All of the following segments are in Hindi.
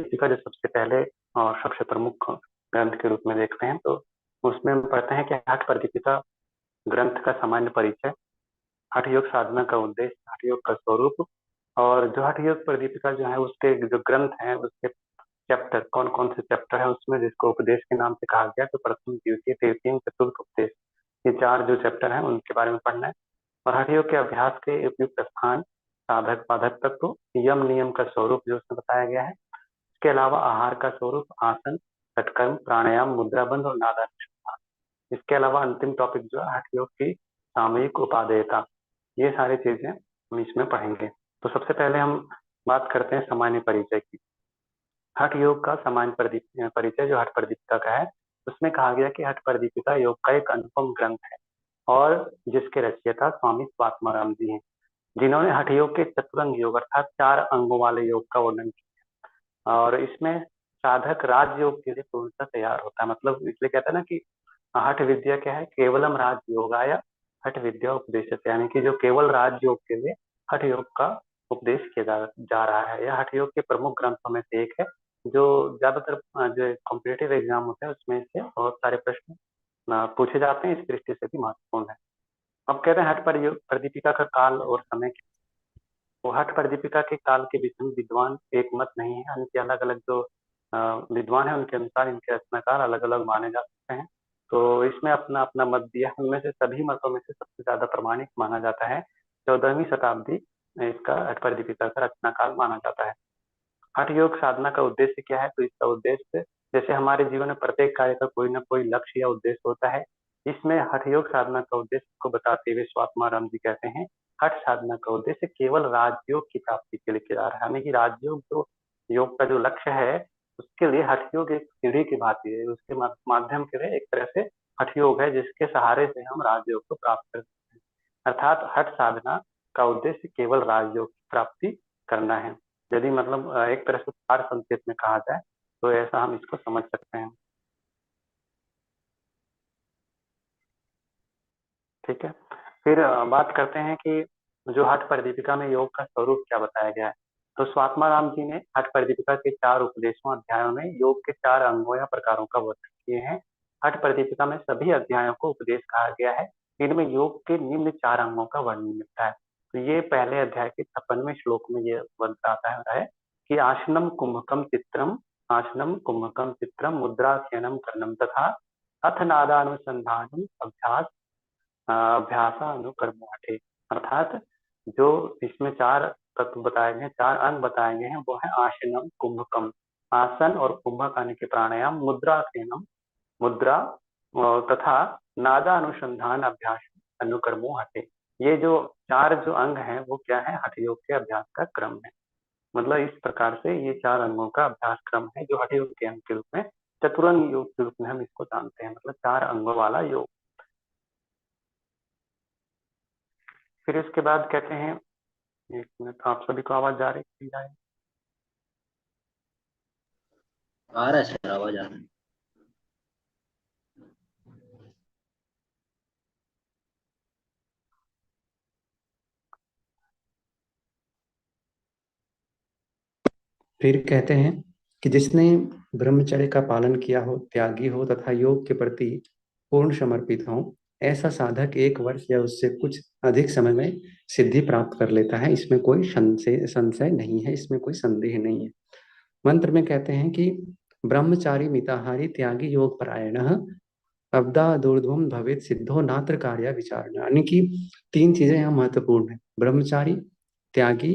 दीपिका जो सबसे पहले और सबसे प्रमुख ग्रंथ के रूप में देखते हैं, तो उसमें हम पढ़ते हैं कि हठ पर दीपिका ग्रंथ का सामान्य परिचय, हठ योग साधना का उद्देश्य, हठ योग का स्वरूप, और जो हठ योग पर दीपिका जो है उसके जो ग्रंथ हैं उसके चैप्टर कौन कौन से चैप्टर है उसमें, जिसको उपदेश के नाम से कहा गया, तो प्रथम द्वितीय तृतीय चतुर्थ उपदेश, ये चार जो चैप्टर हैं उनके बारे में पढ़ना है। और हठ योग के अभ्यास के उपयुक्त स्थान, साधक बाधक तत्व, यम नियम का स्वरूप जो उसमें बताया गया है। इसके अलावा आहार का स्वरूप, आसन, सटकर्म, प्राणायाम, मुद्रा बंध और नादानुसंधान। इसके अलावा अंतिम टॉपिक जो है हठ योग की सामयिक उपादेयता, ये सारी चीजें हम इसमें पढ़ेंगे। तो सबसे पहले हम बात करते हैं सामान्य परिचय की। हठ योग का सामान्य परिचय जो हठ प्रदीपिका का है, उसमें कहा गया कि हठ प्रदीपिका योग का एक अनुपम ग्रंथ है और जिसके रचयिता स्वामी स्वात्माराम जी हैं, जिन्होंने हठ योग के चतुरंग योग अर्थात 4 अंगों वाले योग का वर्णन किया। और इसमें साधक राजयोग के लिए पूर्णतः तैयार होता है, मतलब इसलिए कहते हैं ना कि हठ विद्या क्या है, केवलम राजयोगाय हठ विद्या उपदेश, यानी कि जो केवल राजयोग के लिए हठ योग का उपदेश किया जा रहा है। यह हठ योग के प्रमुख ग्रंथों में से एक है, जो ज्यादातर जो कॉम्पिटेटिव एग्जाम होते हैं उसमें से बहुत सारे प्रश्न पूछे जाते हैं, इस दृष्टि से भी महत्वपूर्ण है। अब कहते हैं हठ प्रदीपिका का काल और समय। वो हठ प्रदीपिका के काल के विषय में विद्वान एक मत नहीं है, इनके अलग अलग जो विद्वान है उनके अनुसार इनके रचनाकाल अलग अलग माने जा सकते हैं। तो इसमें अपना अपना मत दिया है, उनमें से सभी मतों में से सबसे ज्यादा प्रमाणिक माना जाता है 14वीं शताब्दी में इसका हठ प्रदीपिका का रचनाकाल माना जाता है। हठ योग साधना का उद्देश्य क्या है, तो इसका उद्देश्य, जैसे हमारे जीवन में प्रत्येक कार्य का कोई ना कोई लक्ष्य या उद्देश्य होता है, इसमें हठ योग साधना का उद्देश्य को बताते हुए स्वात्माराम जी कहते हैं हठ साधना का उद्देश्य केवल राजयोग की प्राप्ति के लिए किया जा रहा है, यानी कि राजयोग जो योग का जो लक्ष्य है उसके लिए हठ योग एक सीढ़ी की भांति है, उसके माध्यम के लिए एक तरह से हठ योग है जिसके सहारे से हम राजयोग को प्राप्त कर सकते हैं। अर्थात हठ साधना का उद्देश्य केवल राजयोग की प्राप्ति करना है। यदि मतलब एक तरह से सार संक्षेप में कहा जाए तो ऐसा हम इसको समझ सकते हैं। ठीक है, फिर बात करते हैं कि जो हठ प्रदीपिका में योग का स्वरूप क्या बताया गया है। तो स्वात्माराम जी ने हठ प्रदीपिका के 4 उपदेशों अध्यायों में योग के 4 अंगों या प्रकारों का वर्णन किए हैं। हठ प्रदीपिका में सभी अध्यायों को उपदेश कहा गया है, इनमें योग के निम्न 4 अंगों का वर्णन मिलता है। तो ये पहले अध्याय के 56वें श्लोक में ये वर्णन आता है कि आसनम कुंभकम चित्रम, आसनम कुंभकम चित्रम, मुद्राख्यानम कर्णम तथा अथ नादानुसंधानम अभ्यास अभ्यासानुकर्माठे। अर्थात जो इसमें 4 तत्व बताए गए हैं, 4 अंग बताए गए हैं, वो है आसनम, कुंभकम, आसन, और कुंभक आने के प्राणायाम, मुद्राखेनम, मुद्रा, तथा नादानुसंधान अभ्यास अनुकर्मो हटे। ये जो 4 जो अंग हैं वो क्या है, हठ योग के अभ्यास का क्रम है। मतलब इस प्रकार से ये 4 अंगों का अभ्यास क्रम है जो हठ योग के अंग के रूप में, चतुरंग योग के रूप में हम इसको जानते हैं, मतलब 4 अंगों वाला योग। फिर इसके बाद कहते हैं, एक मिनट, आप सभी को आवाज जा रही है? आ रहा है सर, आवाज आ रहा है। फिर कहते हैं कि जिसने ब्रह्मचर्य का पालन किया हो, त्यागी हो तथा योग के प्रति पूर्ण समर्पित हो, ऐसा साधक 1 वर्ष या उससे कुछ अधिक समय में सिद्धि प्राप्त कर लेता है। इसमें कोई संशय नहीं है, इसमें कोई संदेह नहीं है। मंत्र में कहते हैं कि ब्रह्मचारी मिताहारी त्यागी योग परायण अब्दा दूर्ध्वम भवेत सिद्धो नात्र कार्य विचारण, यानी कि 3 चीजें यहाँ महत्वपूर्ण है। ब्रह्मचारी, त्यागी,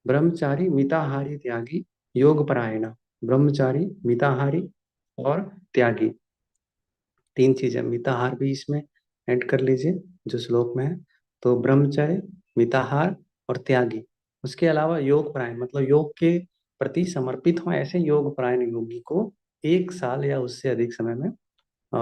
ब्रह्मचारी मिताहारी त्यागी योग परायण, ब्रह्मचारी मिताहारी और त्यागी, 3 चीजें। मिताहार भी इसमें ऐड कर लीजिए जो श्लोक में है। तो ब्रह्मचर्य, मिताहार और त्यागी, उसके अलावा योग परायण, मतलब योग के प्रति समर्पित हो, ऐसे योग परायण योगी को 1 साल या उससे अधिक समय में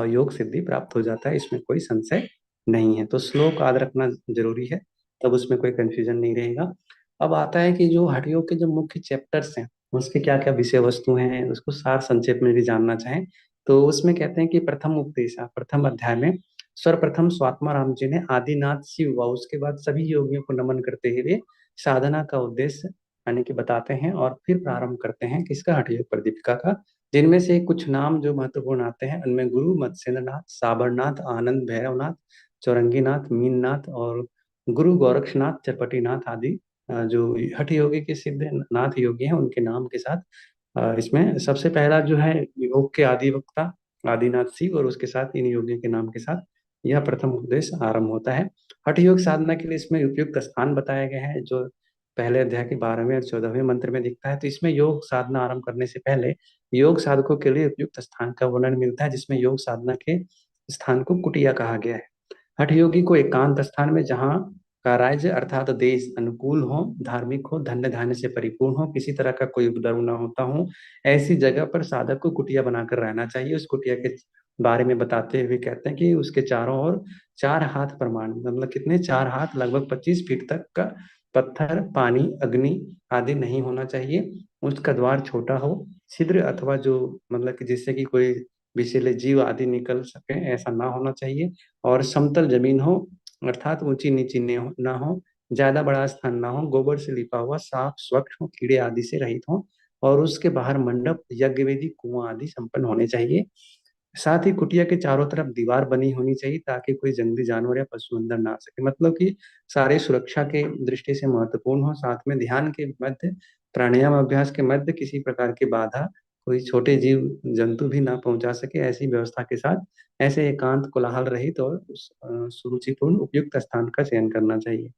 योग सिद्धि प्राप्त हो जाता है, इसमें कोई संशय नहीं है। तो श्लोक याद रखना जरूरी है, तब उसमें कोई कंफ्यूजन नहीं रहेगा। अब आता है कि जो हठ योग के जो मुख्य चैप्टर्स हैं उसके क्या क्या विषय वस्तु हैं, उसको सार संक्षेप में भी जानना चाहें तो उसमें कहते हैं कि प्रथम उपदेश, प्रथम अध्याय में सर्वप्रथम स्वात्माराम जी ने आदिनाथ शिव व उसके बाद सभी योगियों को नमन करते हुए साधना का उद्देश्य यानी कि बताते हैं और फिर प्रारंभ करते हैं किसका, हठ योग प्रदीपिका का। जिनमें से कुछ नाम जो महत्वपूर्ण आते हैं उनमें गुरु मत्स्येंद्रनाथ, साबरनाथ, आनंद भैरवनाथ, चौरंगीनाथ, मीननाथ और गुरु गोरक्षनाथ, चरपटीनाथ आदि जो हठ योगी के सिद्ध नाथ योगी हैं उनके नाम के साथ इसमें सबसे पहला जो है योग के आदि वक्ता आदिनाथ सिंह, और उसके साथ इन योगियों के नाम के साथ यह प्रथम उपदेश आरंभ होता है। हठ योग साधना के लिए इसमें उपयुक्त स्थान बताए गए हैं जो पहले अध्याय के 12वें और 14वें मंत्र में दिखता है। तो इसमें योग साधना आरंभ करने से पहले योग साधकों के लिए उपयुक्त स्थान का वर्णन मिलता है, जिसमें योग साधना के स्थान को कुटिया कहा गया है। हठ योगी को एकांत स्थान में, जहाँ का राज्य अर्थात देश अनुकूल हो, धार्मिक हो, धन्य धान्य से परिपूर्ण हो, किसी तरह का कोई उपद्रव न होता हो, ऐसी जगह पर साधक को कुटिया बनाकर रहना चाहिए। उस कुटिया के बारे में बताते हुए कहते हैं कि उसके चारों ओर 4 हाथ प्रमाण, मतलब कितने, 4 हाथ, लगभग 25 फीट तक का पत्थर, पानी, अग्नि आदि नहीं होना चाहिए। उसका द्वार छोटा हो, छिद्र अथवा जो मतलब कि जिससे कि कोई विषैले जीव आदि निकल सके, ऐसा ना होना चाहिए। और समतल जमीन हो, अर्थात ऊंची नीची ना हो, ज्यादा बड़ा स्थान ना हो, गोबर से लिपा हुआ, साफ स्वच्छ हो, कीड़े आदि से रहित हो, और उसके बाहर मंडप, यज्ञ वेदी, कुआं आदि संपन्न होने चाहिए। साथ ही कुटिया के चारों तरफ दीवार बनी होनी चाहिए ताकि कोई जंगली जानवर या पशु अंदर ना आ सके, मतलब कि सारे सुरक्षा के दृष्टि से महत्वपूर्ण हो। साथ में ध्यान के मध्य, प्राणायाम अभ्यास के मध्य किसी प्रकार की बाधा कोई छोटे जीव जंतु भी ना पहुंचा सके, ऐसी व्यवस्था के साथ ऐसे एकांत, कोलाहल रहित और सुरुचिपूर्ण उपयुक्त स्थान का चयन करना चाहिए।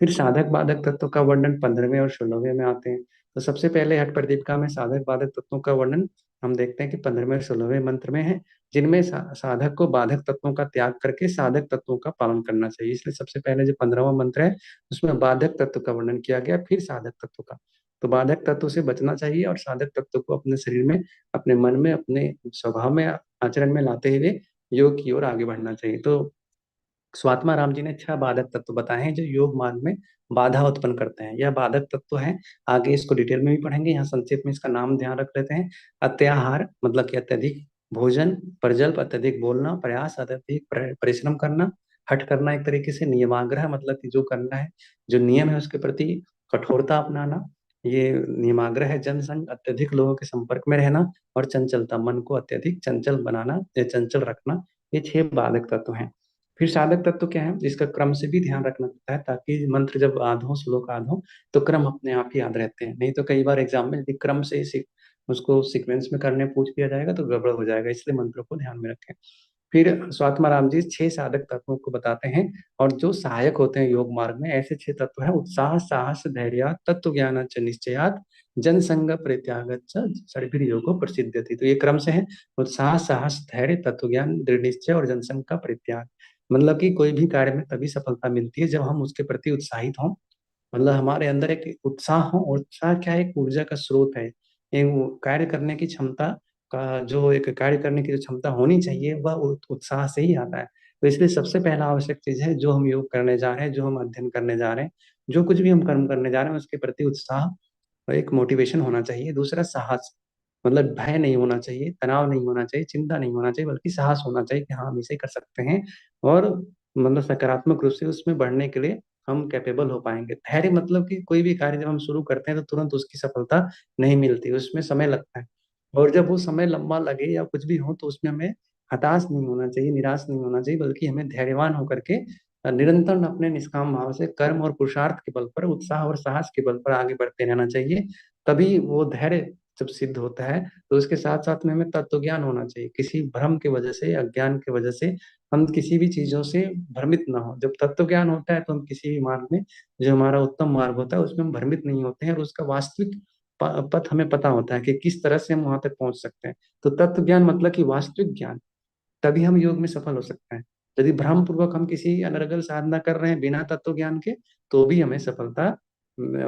फिर साधक बाधक तत्वों का वर्णन 15वें और 16वें में आते हैं। तो सबसे पहले हठ प्रदीपिका में साधक बाधक तत्वों का वर्णन हम देखते हैं कि 15वें और 16वें मंत्र में है, जिनमें साधक को बाधक तत्वों का त्याग करके साधक तत्वों का पालन करना चाहिए। इसलिए सबसे पहले जो 15वां मंत्र है उसमें बाधक तत्व का वर्णन किया गया, फिर साधक तत्व का। तो बाधक तत्व से बचना चाहिए और साधक तत्व को अपने शरीर में, अपने मन में, अपने स्वभाव में, आचरण में लाते हुए योग की ओर आगे बढ़ना चाहिए। तो स्वात्मा राम जी ने 6 बाधक तत्व बताए हैं जो योग मार्ग में बाधा उत्पन्न करते हैं। यह बाधक तत्व है, आगे इसको डिटेल में भी पढ़ेंगे, यहाँ संक्षेप में इसका नाम ध्यान रख लेते हैं। अत्याहार मतलब कि अत्यधिक भोजन, प्रजल्प अत्यधिक बोलना, प्रयास अत्यधिक परिश्रम करना, हठ करना एक तरीके से, नियमाग्रह मतलब कि जो करना है, जो नियम है उसके प्रति कठोरता अपनाना, ये नियमाग्रह है। जनसंग अत्यधिक लोगों के संपर्क में रहना, और चंचलता मन को अत्यधिक चंचल बनाना या चंचल रखना, ये 6 बाधक तत्व हैं। फिर साधक तत्व क्या है, जिसका क्रम से भी ध्यान रखना पड़ता है ताकि मंत्र जब याद हो, श्लोक याद हो, तो क्रम अपने आप ही याद रहते हैं। नहीं तो कई बार एग्जाम में यदि क्रम से उसको सीक्वेंस में करने पूछ दिया जाएगा तो गड़बड़ हो जाएगा, इसलिए मंत्रों को ध्यान में रखें। फिर स्वात्मा राम जी 6 साधक तत्वों को बताते हैं, और जो सहायक होते हैं योग मार्ग में, ऐसे 6 तत्व हैं: उत्साह, साहस, धैर्य, तत्व ज्ञान च निश्चयात, जनसंग परित्याग षड्भिर योगो प्रसिद्ध्यति। तो ये क्रम से है: उत्साह, साहस, धैर्य, तत्व ज्ञान, दृढ़ निश्चय और जनसंग का परित्याग। मतलब कि कोई भी कार्य में तभी सफलता मिलती है जब हम उसके प्रति उत्साहित हों, मतलब हमारे अंदर एक उत्साह हो। और उत्साह क्या है, एक ऊर्जा का स्रोत है, एक कार्य करने की क्षमता का, जो एक कार्य करने की जो क्षमता होनी चाहिए वह उत्साह से ही आता है। तो इसलिए सबसे पहला आवश्यक चीज है, जो हम योग करने जा रहे हैं, जो हम अध्ययन करने जा रहे हैं, जो कुछ भी हम कर्म करने जा रहे हैं, उसके प्रति उत्साह और एक मोटिवेशन होना चाहिए। दूसरा साहस, मतलब भय नहीं होना चाहिए, तनाव नहीं होना चाहिए, चिंता नहीं होना चाहिए, बल्कि साहस होना चाहिए कि हाँ हम इसे कर सकते हैं, और मतलब सकारात्मक रूप से उसमें बढ़ने के लिए हम कैपेबल हो पाएंगे। धैर्य मतलब कि कोई भी कार्य जब हम शुरू करते हैं तो तुरंत उसकी सफलता नहीं मिलती, उसमें समय लगता है। और जब वो समय लंबा लगे या कुछ भी हो तो उसमें हमें हताश नहीं होना चाहिए, निराश नहीं होना चाहिए, बल्कि हमें धैर्यवान होकर के निरंतर अपने निष्काम भाव से कर्म और पुरुषार्थ के बल पर, उत्साह और साहस के बल पर आगे बढ़ते रहना चाहिए। तभी वो धैर्य जब सिद्ध होता है तो उसके साथ साथ में हमें तत्व ज्ञान होना चाहिए। किसी भ्रम के वजह से, अज्ञान के वजह से हम किसी भी चीजों से भ्रमित ना हो। जब तत्व ज्ञान होता है तो हम किसी भी मार्ग में, जो हमारा उत्तम मार्ग होता है उसमें हम भ्रमित नहीं होते हैं, और उसका वास्तविक पथ हमें पता होता है कि किस तरह से हम वहां तक पहुंच सकते हैं। तो तत्व ज्ञान मतलब कि वास्तविक ज्ञान, तभी हम योग में सफल हो सकते हैं। यदि भ्रम पूर्वक हम किसी अनर्गल साधना कर रहे हैं बिना तत्व ज्ञान के, तो भी हमें सफलता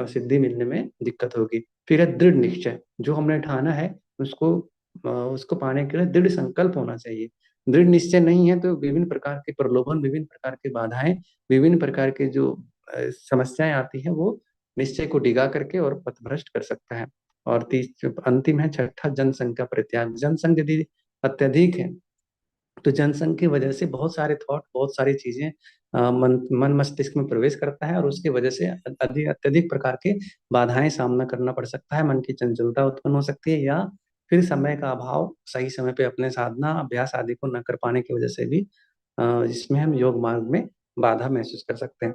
सिद्धि मिलने में दिक्कत होगी। फिर है दृढ़ निश्चय, जो हमने ठाना है उसको उसको पाने के लिए दृढ़ संकल्प होना चाहिए। दृढ़ निश्चय नहीं है तो विभिन्न प्रकार के प्रलोभन, विभिन्न प्रकार की बाधाएं, विभिन्न प्रकार के जो समस्याएं आती है, वो निश्चय को डिगा करके और पथभ्रष्ट कर सकता है। और अंतिम है छठा, जनसंघ का परित्याग। जनसंघ यदि अत्यधिक है तो जनसंघ की वजह से बहुत सारे थॉट, बहुत सारी चीजें मन मस्तिष्क में प्रवेश करता है, और उसकी वजह से अधिक अत्यधिक प्रकार के बाधाएं सामना करना पड़ सकता है। मन की चंचलता उत्पन्न हो सकती है, या फिर समय का अभाव, सही समय पे अपने साधना अभ्यास आदि को न कर पाने की वजह से भी इसमें हम योग मार्ग में बाधा महसूस कर सकते हैं।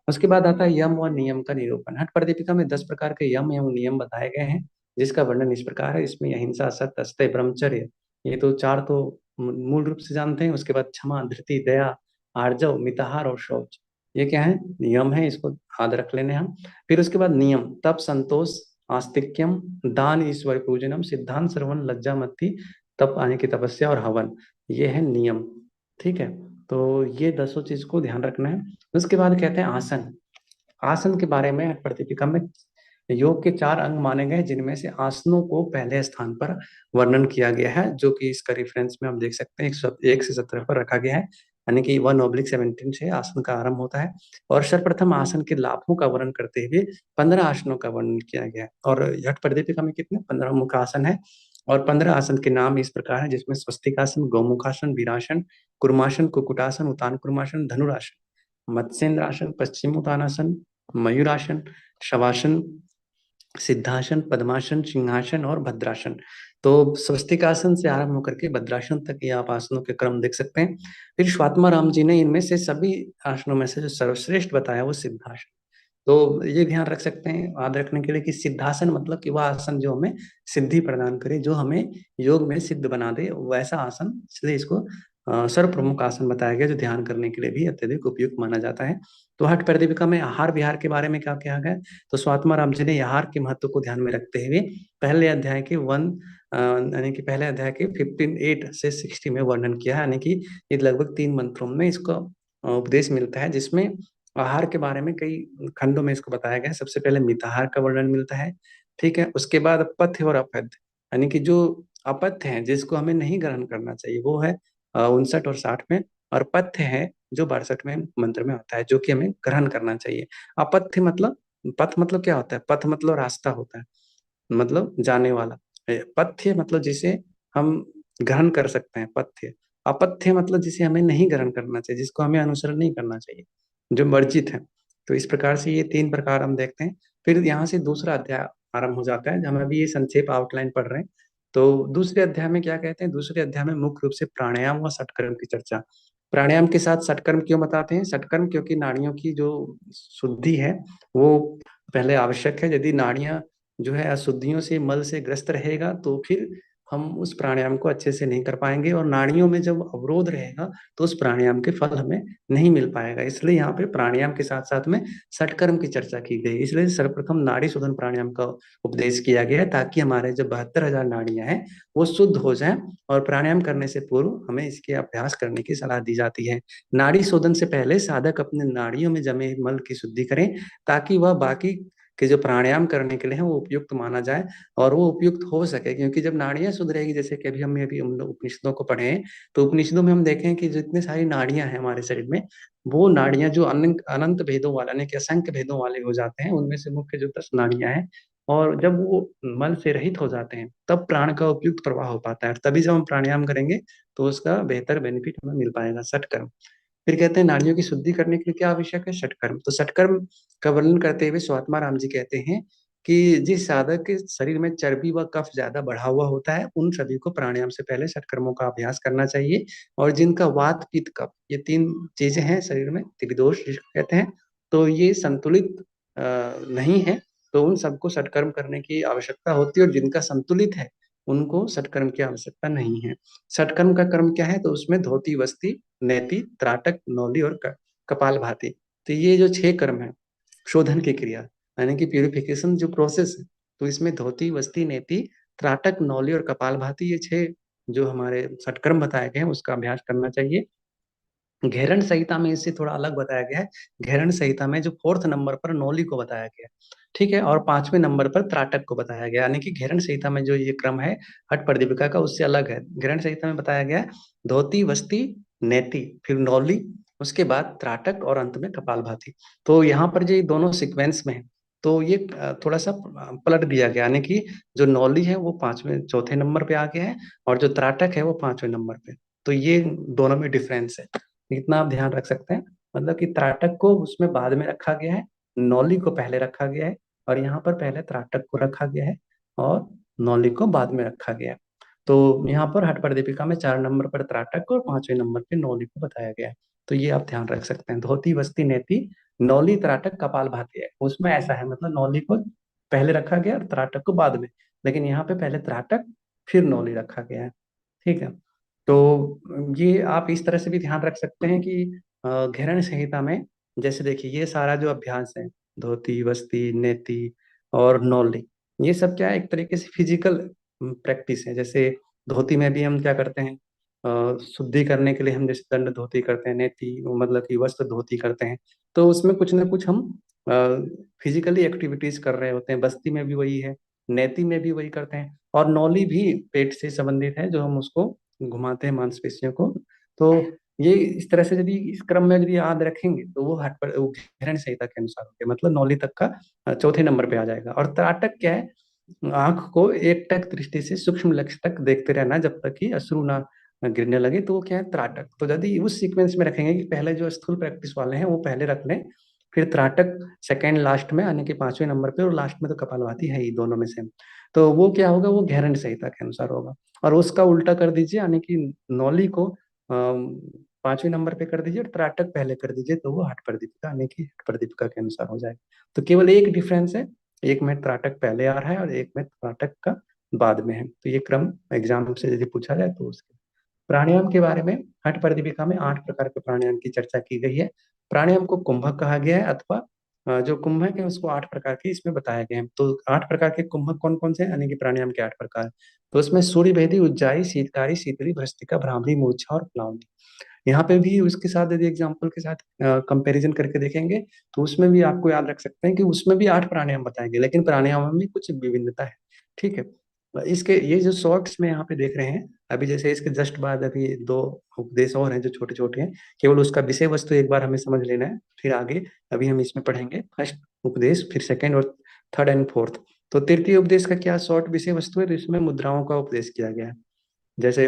उसके बाद आता है यम और नियम का निरूपण। हठ प्रदीपिका में 10 प्रकार के यम एवं नियम बताए गए हैं, जिसका वर्णन इस प्रकार है। इसमें अहिंसा, सत्य, अस्तेय, ब्रह्मचर्य, ये तो चार तो मूल रूप से जानते हैं। उसके बाद क्षमा, धृति, दया, आर्जव, मिताहार और शौच, ये क्या है? नियम है, इसको याद रख लेने हम। फिर उसके बाद नियम: तप, संतोष, आस्तिक्यम, दान, ईश्वर पूजनम, सिद्धांत, श्रवण, लज्जा मत्ति, तप आने की तपस्या और हवन, ये है नियम। ठीक है, तो ये 10 चीज को ध्यान रखना है। उसके बाद कहते हैं आसन। आसन के बारे में प्रतिपिका में योग के 4 अंग माने गए, जिनमें से आसनों को पहले स्थान पर वर्णन किया गया है, जो कि इसका रेफरेंस में हम देख सकते हैं 1 से 17 पर रखा गया है, यानी कि 1/17 से आसन का आरंभ होता है। और सर्वप्रथम आसन के लाभों का वर्णन करते हुए 15 आसनों का वर्णन किया गया है। और यह प्रदीपिका में कितने 15 मुख्य आसन है, और 15 आसन के नाम इस प्रकार है, जिसमें स्वस्तिकासन, गौमुखासन, वीरासन, कुर्मासन, कुकुटासन, उतान कुर्मासन, धनुरासन, मत्स्येंद्रासन, पश्चिम उत्तानासन, मयूरासन, शवासन, सिद्धासन, पद्मासन, सिंहासन और भद्रासन। तो स्वस्तिकासन से आरंभ होकर के भद्रासन तक ये आप आसनों के क्रम देख सकते हैं। फिर स्वात्मा राम जी ने इनमें से सभी आसनों में से जो सर्वश्रेष्ठ बताया वो सिद्धासन। तो ये ध्यान रख सकते हैं याद रखने के लिए कि सिद्धासन मतलब कि वह आसन जो हमें सिद्धि प्रदान करे, जो हमें योग में सिद्ध बना दे, वैसा आसन, इसलिए इसको सर्व प्रमुख आसन बताया गया, जो ध्यान करने के लिए भी अत्यधिक उपयुक्त माना जाता है। तो हठ प्रदीपिका में आहार विहार के बारे में क्या कहा गया? तो स्वात्मा राम जी ने आहार के महत्व को ध्यान में रखते हुए पहले अध्याय के यानी कि पहले अध्याय के 15:8 से 60 में वर्णन किया है, यानी कि ये लगभग 3 मंत्रों में इसको उपदेश मिलता है, जिसमें आहार के बारे में कई खंडों में इसको बताया गया है। सबसे पहले मिताहार का वर्णन मिलता है, ठीक है। उसके बाद पथ्य और अपथ्य, यानी कि जो अपथ्य है जिसको हमें नहीं ग्रहण करना चाहिए, वो है 59 और 60 में, और पथ्य है जो 62 में मंत्र में होता है, जो कि हमें ग्रहण करना चाहिए। अपथ्य मतलब, पथ मतलब क्या होता है? पथ मतलब रास्ता होता है, मतलब जाने वाला। पथ्य मतलब जिसे हम ग्रहण कर सकते हैं, पथ्य। अपथ्य मतलब जिसे हमें नहीं ग्रहण करना चाहिए, जिसको हमें अनुसरण नहीं करना चाहिए, जो वर्जित है। तो इस प्रकार से ये 3 प्रकार हम देखते हैं। फिर यहाँ से दूसरा अध्याय आरंभ हो जाता है, हम अभी ये संक्षेप आउटलाइन पढ़ रहे हैं। तो दूसरे अध्याय में क्या कहते हैं? दूसरे अध्याय में मुख्य रूप से प्राणायाम व षटकर्म की चर्चा। प्राणायाम के साथ षटकर्म क्यों बताते हैं? षटकर्म क्योंकि नाड़ियों की जो शुद्धि है वो पहले आवश्यक है। यदि नाड़ियां जो है अशुद्धियों से, मल से ग्रस्त रहेगा, तो फिर हम उस प्राणायाम को अच्छे से नहीं कर पाएंगे, और नाड़ियों में जब अवरोध रहेगा तो उस प्राणायाम के फल हमें नहीं मिल पाएगा। इसलिए यहाँ पे प्राणायाम के साथ साथ में षटकर्म की चर्चा की गई। इसलिए सर्वप्रथम नाड़ी शोधन प्राणायाम का उपदेश किया गया है, ताकि हमारे जो 72,000 नाड़ियां हैं वो शुद्ध हो जाएं, और प्राणायाम करने से पूर्व हमें इसके अभ्यास करने की सलाह दी जाती है। नाड़ी शोधन से पहले साधक अपने नाड़ियों में जमे मल की शुद्धि करें, ताकि वह बाकी कि जो प्राणायाम करने के लिए है वो उपयुक्त माना जाए, और वो उपयुक्त हो सके। क्योंकि जब नाड़ियां शुद्ध रहेगी, जैसे कि अभी हम लोग उपनिषदों को पढ़े हैं, तो उपनिषदों में हम देखें कि जितने सारी नाड़ियां हैं हमारे शरीर में, वो नाड़ियां जो अनंत अनंत भेदों वाला, यानी कि असंख्य भेदों वाले हो जाते हैं, उनमें से मुख्य जो 10 नाड़ियां हैं, और जब वो मल से रहित हो जाते हैं, तब प्राण का उपयुक्त प्रवाह हो पाता है। तभी जब हम प्राणायाम करेंगे तो उसका बेहतर बेनिफिट हमें मिल पाएगा। षटकर्म। फिर कहते हैं नाड़ियों की शुद्धि करने के लिए क्या आवश्यक है? षटकर्म। तो षटकर्म का वर्णन करते हुए स्वात्मा राम जी कहते हैं कि जिस साधक के शरीर में चर्बी व कफ ज्यादा बढ़ा हुआ होता है, उन सभी को प्राणायाम से पहले षटकर्मों का अभ्यास करना चाहिए। और जिनका वात, पित्त, कफ, ये 3 चीजें हैं शरीर में, त्रिदोष जिसको कहते हैं, तो ये संतुलित नहीं है, तो उन सबको षटकर्म करने की आवश्यकता होती है। और जिनका संतुलित है उनको षटकर्म की आवश्यकता नहीं है। षटकर्म का कर्म क्या है? तो उसमें धोती, वस्ती, नेति, त्राटक, नौली और कपाल भाती, तो ये जो 6 कर्म है शोधन की क्रिया, यानी कि प्यूरिफिकेशन जो प्रोसेस है, तो इसमें धोती, वस्ती, नेति, त्राटक, नौली और कपाल भाती, ये 6 जो हमारे षटकर्म बताए गए हैं उसका अभ्यास करना चाहिए। घेरण संहिता में इससे थोड़ा अलग बताया गया है। घेरण संहिता में जो 4th नंबर पर नौली को बताया गया, ठीक है, और 5वें नंबर पर त्राटक को बताया गया, यानी कि घेरण संहिता में जो ये क्रम है हठ प्रदीपिका का, उससे अलग है। घेरण संहिता में बताया गया धोती, वस्ती, नेति, फिर नौली, उसके बाद त्राटक और अंत में कपालभाति। तो यहाँ पर जो ये दोनों सीक्वेंस में है, तो ये थोड़ा सा पलट दिया गया, यानी कि जो नौली है वो 5वें 4थे नंबर पे आ गया है, और जो त्राटक है वो 5वें नंबर पे। तो ये दोनों में डिफरेंस है, इतना आप ध्यान रख सकते हैं। मतलब कि त्राटक को उसमें बाद में रखा गया है, नौली को पहले रखा गया है, और यहाँ पर पहले त्राटक को रखा गया है और नौली को बाद में रखा गया है। तो यहाँ पर हठ पर दीपिका में 4 नंबर पर त्राटक और 5वें नंबर पे नौली को बताया गया है। तो ये आप ध्यान रख सकते हैं, धोती वस्ती नेति नौली त्राटक कपाल भाती है, उसमें ऐसा है, मतलब नौली को पहले रखा गया और त्राटक को बाद में, लेकिन यहाँ पे पहले त्राटक फिर नौली रखा गया है। ठीक है। तो ये आप इस तरह से भी ध्यान रख सकते हैं कि घेरण संहिता में, जैसे देखिए ये सारा जो अभ्यास है, धोती वस्ती नेति और नौली, ये सब क्या है, एक तरीके से फिजिकल प्रैक्टिस है। जैसे धोती में भी हम क्या करते हैं, शुद्धि करने के लिए हम जैसे दंड धोती करते हैं, नेति मतलब कि वस्त्र धोती करते हैं, तो उसमें कुछ ना कुछ हम फिजिकली एक्टिविटीज कर रहे होते हैं। बस्ती में भी वही है, नेति में भी वही करते हैं, और नौली भी पेट से संबंधित है, जो हम उसको घुमाते हैं मांसपेशियों को। तो ये इस तरह से यदि इस क्रम में यदि याद रखेंगे तो वो हट पर वो घेरण संहिता के अनुसार हो गया, मतलब नौली तक का चौथे नंबर पे आ जाएगा। और त्राटक क्या है, आंख को एकटक दृष्टि से सूक्ष्म लक्ष्य तक देखते रहना जब तक कि अश्रु ना गिरने लगे, तो वो क्या है, त्राटक। तो यदि उस सीक्वेंस में रखेंगे कि पहले जो स्थूल प्रैक्टिस वाले हैं वो पहले रख लें, फिर त्राटक सेकंड लास्ट में, यानी कि 5वें नंबर पे, और लास्ट में तो कपालभाति है ही, दोनों में से। तो वो क्या होगा, वो घेरण संहिता के अनुसार होगा। और उसका उल्टा कर दीजिए, यानी कि नौली को 5वें नंबर पे कर दीजिए और त्राटक पहले कर दीजिए, तो वो हठ प्रदीपिका, यानी कि हठ प्रदीपिका के अनुसार हो जाएगा। तो केवल एक डिफरेंस है, एक में त्राटक पहले आ रहा है और एक में त्राटक का बाद में है। तो ये क्रम एग्जाम से यदि पूछा जाए तो उसके प्राणायाम के बारे में, हठ प्रदीपिका में 8 प्रकार के प्राणायाम की चर्चा की गई है। प्राणायाम को कुंभक कहा गया है, अथवा जो कुंभक है उसको 8 प्रकार के इसमें बताए गए हैं। तो 8 प्रकार के कुंभक कौन कौन से हैं, यानी कि प्राणायाम के 8 प्रकार। तो उसमें सूर्य भेदी, उज्जाई, शीतकारी, शीतली, भ्रष्टिका, भ्रामरी, मूर्छा और प्लावनी। यहाँ पे भी उसके साथ यदि एग्जाम्पल के साथ कंपैरिजन करके देखेंगे, तो उसमें भी आपको याद रख सकते हैं कि उसमें भी 8 प्राणायाम बताएंगे, लेकिन प्राणायाम में कुछ विभिन्नता है। ठीक है। इसके ये जो शॉर्ट्स में यहाँ पे देख रहे हैं, अभी जैसे इसके जस्ट बाद अभी 2 उपदेश और हैं जो छोटे छोटे हैं, केवल उसका विषय वस्तु एक बार हमें समझ लेना है, फिर आगे अभी हम इसमें पढ़ेंगे फर्स्ट उपदेश, फिर सेकेंड और थर्ड एंड फोर्थ। तो तृतीय उपदेश का क्या शॉर्ट विषय वस्तु है, तो इसमें मुद्राओं का उपदेश किया गया है। जैसे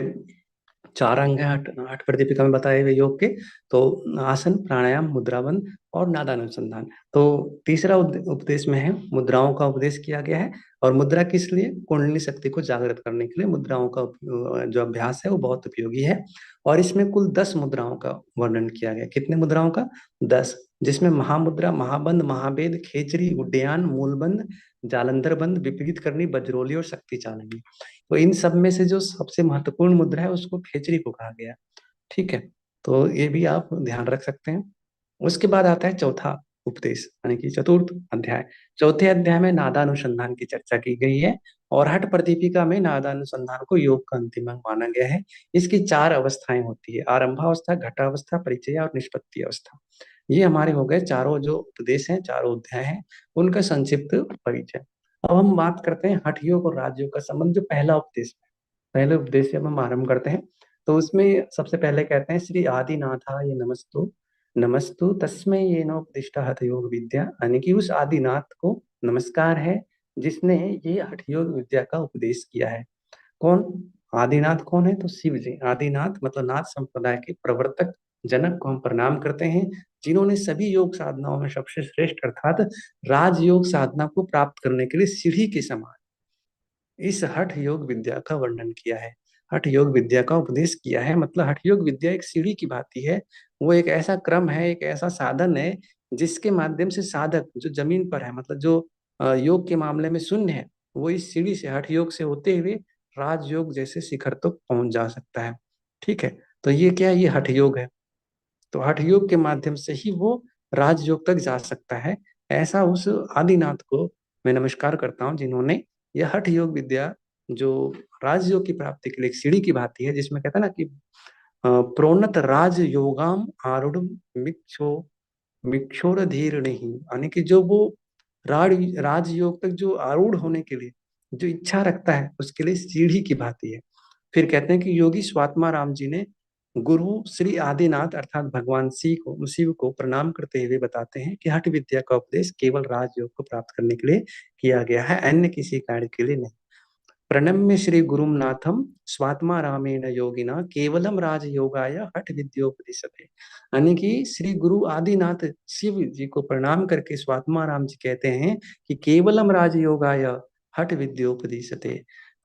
4 अंग है हठ हठ प्रदीपिका में बताए हुए योग के, तो आसन, प्राणायाम, मुद्राबंध और नादानुसंधान। तो तीसरा उपदेश में है मुद्राओं का उपदेश किया गया है। और मुद्रा किस लिए, कुंडली शक्ति को जागृत करने के लिए मुद्राओं का जो अभ्यास है वो बहुत उपयोगी है। और इसमें कुल 10 मुद्राओं का वर्णन किया गया। कितने मुद्राओं का, 10, जिसमें महामुद्रा, महाबंध, महाभेद, खेचरी, उड्डयन, मूलबंध, जालंधर बंध, विपरीत करनी, बज्रोली और शक्ति चालनी। तो इन सब में से जो सबसे महत्वपूर्ण मुद्रा है उसको खेचरी को कहा गया। ठीक है। तो ये भी आप ध्यान रख सकते हैं। उसके बाद आता है चौथा उपदेश, यानी कि चतुर्थ अध्याय। चौथे अध्याय में नादानुसंधान की चर्चा की गई है। और हठ प्रदीपिका में नादानुसंधान को योग का अंतिम अंग माना गया है। इसकी 4 अवस्थाएं होती है, आरंभावस्था, घटावस्था, परिचय और निष्पत्ति अवस्था। ये हमारे हो गए चारों जो उपदेश हैं, चारों अध्याय हैं, उनका संक्षिप्त परिचय। अब हम बात करते हैं हठ योग और राजयोग का संबंध, जो पहला उपदेश है। पहले उपदेश से अब हम आरंभ करते हैं। तो उसमें सबसे पहले कहते हैं, श्री आदिनाथाय नमस्तु, नमस्तु तस्मै येन उपदिष्ट हठ योग विद्या, यानी कि उस आदिनाथ को नमस्कार है जिसने ये हठ योग विद्या का उपदेश किया है। कौन, आदिनाथ कौन है, तो शिव जी। आदिनाथ मतलब नाथ संप्रदाय के प्रवर्तक जनक को हम प्रणाम करते हैं, जिन्होंने सभी योग साधनाओं में सबसे श्रेष्ठ अर्थात राजयोग साधना को प्राप्त करने के लिए सीढ़ी के समान इस हठ योग विद्या का वर्णन किया है, हठ योग विद्या का उपदेश किया है। मतलब हठ योग विद्या एक सीढ़ी की भांति है, वो एक ऐसा क्रम है, एक ऐसा साधन है जिसके माध्यम से साधक जो जमीन पर है, मतलब जो योग के मामले में शून्य है, वो इस सीढ़ी से, हठ योग से होते हुए राजयोग जैसे शिखर तक पहुंच जा सकता है। ठीक है। तो ये क्या है, ये हठ योग है। तो हठ योग के माध्यम से ही वो राजयोग तक जा सकता है। ऐसा उस आदिनाथ को मैं नमस्कार करता हूँ, जिन्होंने यह हठ योग विद्या जो राजयोग की प्राप्ति के लिए एक सीढ़ी की भांति है, जिसमें कहता है ना कि प्रोन्नत राज योगाम आरूढ़ मिक्षो मिक्षोर धीर नहीं, यानी कि जो वो राजयोग तक जो आरूढ़ होने के लिए जो इच्छा रखता है, उसके लिए सीढ़ी की भांति है। फिर कहते हैं कि योगी स्वात्मा राम जी ने गुरु श्री आदिनाथ अर्थात भगवान शिव को प्रणाम करते हुए बताते हैं कि हठ विद्या का उपदेश केवल राजयोग को प्राप्त करने के लिए किया गया है, अन्य किसी कार्य के लिए नहीं। प्रणम्य श्री गुरुम नाथम स्वात्मा रामेण योगिना केवलम राजयोगाय हठ विद्योपदिशते। यानी कि श्री गुरु आदिनाथ शिव जी को प्रणाम करके स्वात्मा राम जी कहते हैं कि केवलम राजयोगाय हठ विद्योपदिशते,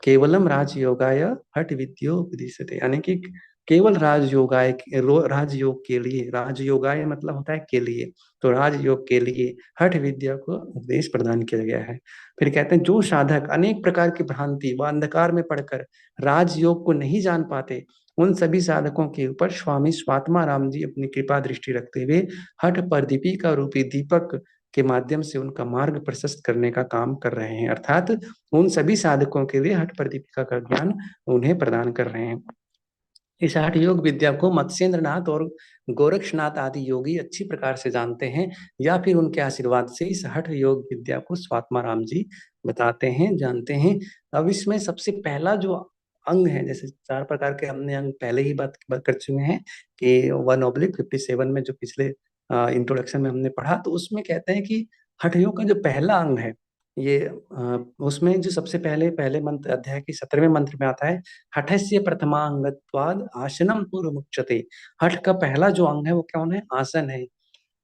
केवलम राजयोगाय हठ विद्योपदिशते, यानी कि केवल राजयोग के लिए, राजयोगाय मतलब होता है के लिए, तो राजयोग के लिए हठ विद्या को उपदेश प्रदान किया गया है। फिर कहते हैं जो साधक अनेक प्रकार की भ्रांति व अंधकार में पड़कर राजयोग को नहीं जान पाते, उन सभी साधकों के ऊपर स्वामी स्वात्मा राम जी अपनी कृपा दृष्टि रखते हुए हठ पर दीपिका रूपी दीपक के माध्यम से उनका मार्ग प्रशस्त करने का काम कर रहे हैं, अर्थात उन सभी साधकों के लिए हठ पर दीपिका का ज्ञान उन्हें प्रदान कर रहे हैं। इस हठ योग विद्या को मत्स्येंद्रनाथ और गोरक्षनाथ आदि योगी अच्छी प्रकार से जानते हैं, या फिर उनके आशीर्वाद से इस हठ योग विद्या को स्वात्मा राम जी बताते हैं, जानते हैं। अब इसमें सबसे पहला जो अंग है, जैसे 4 प्रकार के हमने अंग पहले ही बात कर चुके हैं कि 1/57 में जो पिछले इंट्रोडक्शन में हमने पढ़ा, तो उसमें कहते हैं कि हठ योग का जो पहला अंग है, ये उसमें जो सबसे पहले मंत्र अध्याय के 17वें मंत्र में आता है, हठस्य प्रथमांगत्वाद आसनम पूर्व मुच्यते। हठ का पहला जो अंग है वो कौन है? आसन है।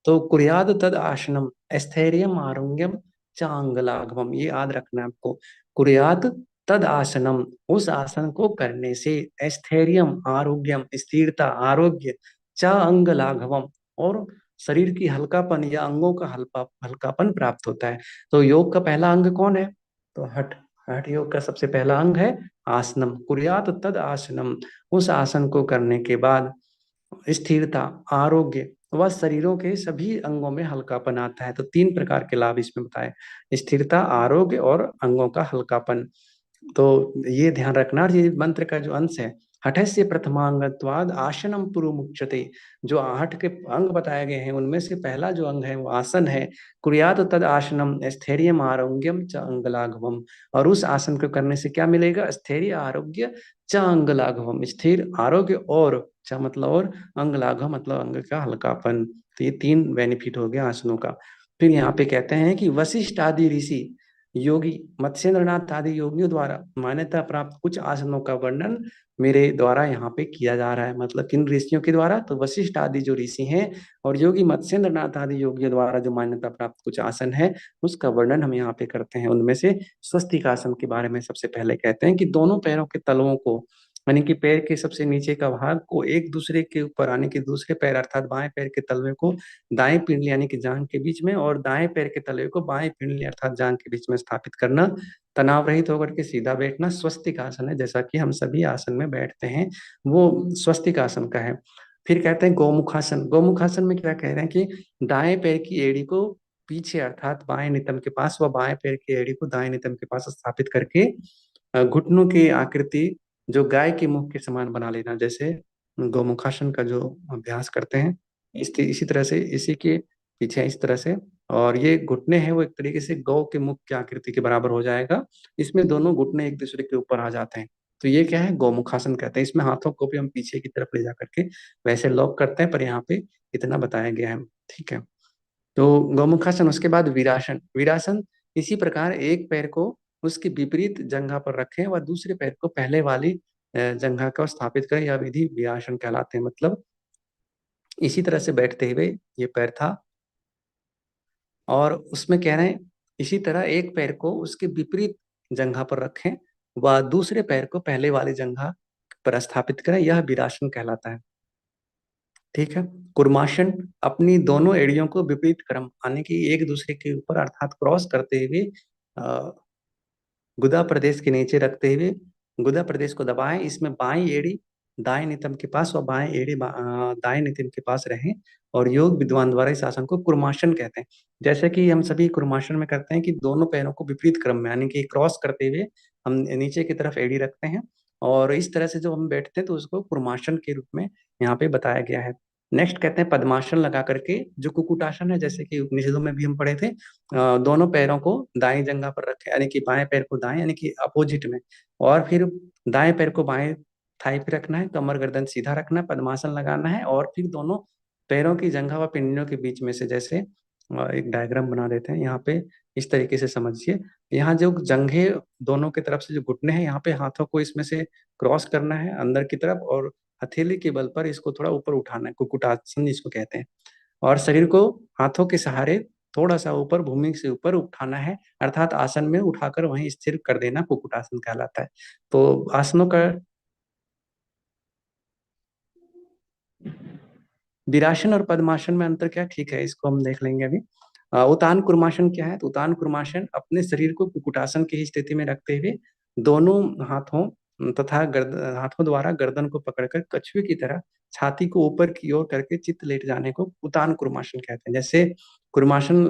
तो कुर्याद तद आसनम स्थैर्यम आरोग्यम च अंगलाघवम, ये याद रखना है आपको। कुर्याद तद आसनम, उस आसन को करने से, स्थैर्यम आरोग्यम स्थिरता आरोग्य, च अंग लाघवम और शरीर की हल्कापन या अंगों का हल्कापन प्राप्त होता है। तो योग का पहला अंग कौन है? तो हठ। हठ योग का सबसे पहला अंग है आसनम। कुर्यात तद आसनम, उस आसन को करने के बाद स्थिरता आरोग्य व शरीरों के सभी अंगों में हल्कापन आता है। तो 3 प्रकार के लाभ इसमें बताए, स्थिरता आरोग्य और अंगों का हल्कापन। तो ये ध्यान रखना। ये मंत्र का जो अंश है, हठस्य प्रथमांगत्वाद आसनम पुरु मुच्यते, जो हठ के अंग बताए गए हैं उनमें से पहला जो अंग है वो आसन है। कुर्यात तद आसनम स्थैर्यम आरोग्यम च अंगलाघवम, और उस आसन को करने से क्या मिलेगा? स्थैर्य आरोग्य च अंगलाघवम, स्थिर आरोग्य और च मतलब और, अंगलाघव मतलब अंग का हल्कापन। तो ये 3 बेनिफिट हो गया आसनों का। फिर यहाँ पे कहते हैं कि वशिष्ठ आदि ऋषि योगी मत्स्येंद्रनाथ आदि योगियों द्वारा मान्यता प्राप्त कुछ आसनों का वर्णन मेरे द्वारा यहाँ पे किया जा रहा है। मतलब किन ऋषियों के द्वारा? तो वशिष्ठ आदि जो ऋषि हैं और योगी मत्स्येंद्रनाथ आदि योगियों द्वारा जो मान्यता प्राप्त कुछ आसन है, उसका वर्णन हम यहाँ पे करते हैं। उनमें से स्वस्तिक आसन के बारे में सबसे पहले कहते हैं कि दोनों पैरों के तलवों को, यानी कि पैर के सबसे नीचे का भाग को एक दूसरे के ऊपर, यानी कि दूसरे पैर अर्थात बाएं पैर के तलवे को दाएं पिंडली यानी कि जांघ के बीच में, और दाएं पैर के तलवे को बाएं पिंडली अर्थात जांघ के बीच में स्थापित करना, तनाव रहित होकर के सीधा बैठना स्वस्तिक आसन है। जैसा कि हम सभी आसन में बैठते हैं, वो स्वस्तिक आसन का है। फिर कहते हैं गौमुखासन। गौमुखासन में क्या कह रहे हैं कि दाएं पैर की एड़ी को पीछे अर्थात बाएं नितंब के पास व बाएं पैर की एड़ी को दाएं नितंब के पास स्थापित करके घुटनों की आकृति जो गाय के मुख के समान बना लेना। जैसे गौमुखासन का जो अभ्यास करते हैं, इसी तरह से, इसी के पीछे इस तरह से, और ये घुटने हैं वो एक तरीके से गौ के मुख की आकृति के बराबर हो जाएगा। इसमें दोनों घुटने एक दूसरे के ऊपर आ जाते हैं, तो ये क्या है? गौमुखासन कहते हैं। इसमें हाथों को भी हम पीछे की तरफ ले जा करके वैसे लॉक करते हैं, पर यहाँ पे इतना बताया गया है। ठीक है, तो गौमुखासन। उसके बाद वीरासन। वीरासन इसी प्रकार एक पैर को उसकी विपरीत जंघा पर रखें व दूसरे पैर को पहले वाली जंघा को स्थापित करें, यह विधि वीरासन कहलाते हैं। मतलब इसी तरह से बैठते हुए ये पैर था, और उसमें कह रहे हैं इसी तरह एक पैर को उसके विपरीत जंघा पर रखें व दूसरे पैर को पहले वाली जंघा पर स्थापित करें, यह वीरासन कहलाता है। ठीक है। कुर्माशन, अपनी दोनों एड़ियों को विपरीत क्रम यानी कि एक दूसरे के ऊपर अर्थात क्रॉस करते हुए गुदा प्रदेश के नीचे रखते हुए गुदा प्रदेश को दबाएं। इसमें बाएं एड़ी दाएं नितंब के पास और बाएं एड़ी दाएं नितंब के पास रहें, और योग विद्वान द्वारा इस आसन को कुर्माशन कहते हैं। जैसे कि हम सभी कुर्माशन में करते हैं कि दोनों पैरों को विपरीत क्रम में यानी कि क्रॉस करते हुए हम नीचे की तरफ एड़ी रखते हैं, और इस तरह से जो हम बैठते हैं तो उसको कुर्माशन के रूप में यहाँ पे बताया गया है। नेक्स्ट कहते हैं पद्मासन लगा करके जो कुकुटासन है, जैसे कि उपनिषदों में भी हम पढ़े थे। दोनों पैरों को दाएं जंघा पर रखें, यानी कि बाएं पैर को दाएं यानी कि अपोजिट में, और फिर दाएं पैर को बाएं थाई पे रखना है, कमर गर्दन सीधा रखना है, पद्मासन लगाना है, और फिर दोनों पैरों की जंघा व पिंडियों के बीच में से, जैसे एक डायग्राम बना देते हैं यहाँ पे, इस तरीके से समझिए। यहाँ जो जंघे दोनों की तरफ से जो घुटने हैं, यहाँ पे हाथों को इसमें से क्रॉस करना है अंदर की तरफ, और हथेली के बल पर इसको थोड़ा ऊपर उठाना है, कुक्कुटासन जिसको कहते हैं। और शरीर को हाथों के सहारे थोड़ा सा ऊपर, भूमि से ऊपर उठाना है, अर्थात आसन में उठाकर वहीं स्थिर कर देना कुक्कुटासन कहलाता है। तो आसनों का वीरासन और पद्मासन में अंतर क्या, ठीक है, इसको हम देख लेंगे अभी। उतान कुर्मासन क्या है, तो उतान कुर्मासन अपने शरीर को कुक्कुटासन की स्थिति में रखते हुए दोनों हाथों तथा हाथों द्वारा गर्दन को पकड़कर कछुए की तरह छाती को ऊपर की ओर करके चित्त लेट जाने को उतान कुर्मासन कहते हैं। जैसे कुर्मासन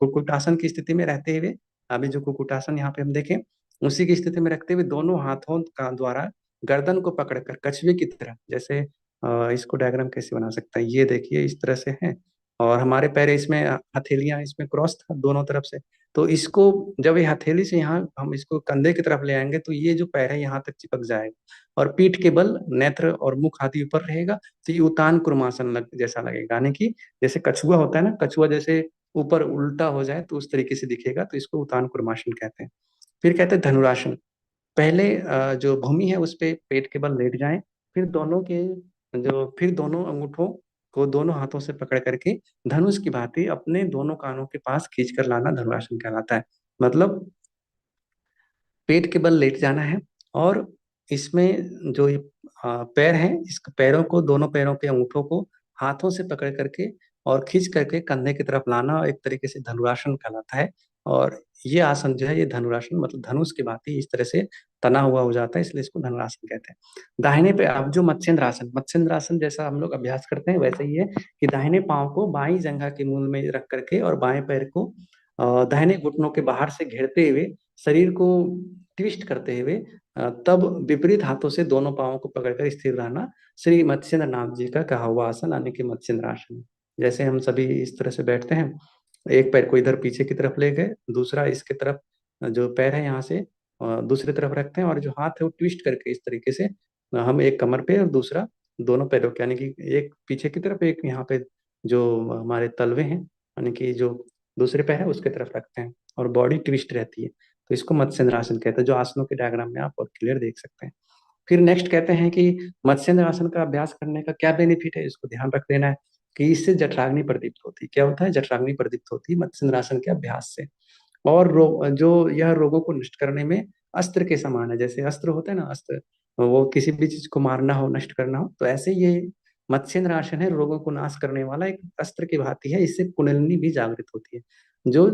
कुक्कुटासन की स्थिति में रहते हुए, अभी जो कुक्कुटासन यहाँ पे हम देखें, उसी की स्थिति में रखते हुए दोनों हाथों का द्वारा गर्दन को पकड़कर कछुए की तरह, जैसे इसको डायग्राम कैसे बना सकता है, ये देखिए इस तरह से है, और हमारे पैर इसमें, हथेलियां इसमें क्रॉस था दोनों तरफ से। तो इसको जब ये हथेली से यहाँ हम इसको कंधे की तरफ ले आएंगे तो ये जो पैर है यहाँ तक चिपक जाएगा, और पीठ के बल, नेत्र और मुख आदि ऊपर रहेगा, तो ये उतान कुर्मासन जैसा लगेगा, यानी कि जैसे कछुआ होता है ना, कछुआ जैसे ऊपर उल्टा हो जाए तो उस तरीके से दिखेगा, तो इसको उतान कुर्मासन कहते हैं। फिर कहते हैं धनुरासन। पहले जो भूमि है उस पे पेट के बल लेट जाएं, फिर दोनों अंगूठों को दोनों हाथों से पकड़ करके धनुष की भांति अपने दोनों कानों के पास खींच कर लाना धनुरासन कहलाता है। मतलब पेट के बल लेट जाना है, और इसमें जो ये पैर हैं, इस पैरों को, दोनों पैरों के अंगूठों को हाथों से पकड़ करके और खींच करके कंधे की तरफ लाना एक तरीके से धनुरासन कहलाता है। और ये आसन जो है, ये धनुरासन मतलब धनुष की भांति इस तरह से तना हुआ हो जाता है, इसलिए इसको धनुरासन कहते हैं। दाहिने पे अब जो मत्स्येंद्रासन, मत्स्येंद्रासन जैसा हम लोग अभ्यास करते हैं वैसे ही है, कि दाहिने पांव को बाईं जंघा के मूल में रख करके और बाएं पैर को दाहिने घुटनों के बाहर से घेरते हुए शरीर को ट्विस्ट करते हुए तब विपरीत हाथों से दोनों पांवों को पकड़कर स्थिर रहना श्री मत्स्येंद्र नाथ जी का कहा हुआ आसन, यानी कि मत्स्येंद्र आसन। जैसे हम सभी इस तरह से बैठते हैं, एक पैर को इधर पीछे की तरफ ले गए, दूसरा इसके तरफ जो पैर है यहाँ से दूसरी तरफ रखते हैं, और जो हाथ है वो ट्विस्ट करके इस तरीके से हम एक कमर पे और दूसरा दोनों पैरों के, यानी कि एक पीछे की तरफ, एक यहाँ पे जो हमारे तलवे हैं, यानी कि जो दूसरे पैर है उसके तरफ रखते हैं, और बॉडी ट्विस्ट रहती है। तो इसको मत्स्येंद्र आसन कहते हैं, जो आसनों के डायग्राम में आप और क्लियर देख सकते हैं। फिर नेक्स्ट कहते हैं कि मत्स्येंद्र आसन का अभ्यास करने का क्या बेनिफिट है, इसको ध्यान रख लेना है कि इससे जठराग्नि प्रदीप्त होती है। क्या होता है, जठराग्नि प्रदीप्त होती है मत्स्येंद्र आसन के अभ्यास से। और जो यह रोगों को नष्ट करने में अस्त्र के समान है, जैसे अस्त्र होता है ना, अस्त्र, वो किसी भी चीज को मारना हो, नष्ट करना हो, तो ऐसे ये मत्स्येंद्र आसन है, रोगों को नाश करने वाला एक अस्त्र की भांति है। इससे कुंडलिनी भी जागृत होती है, जो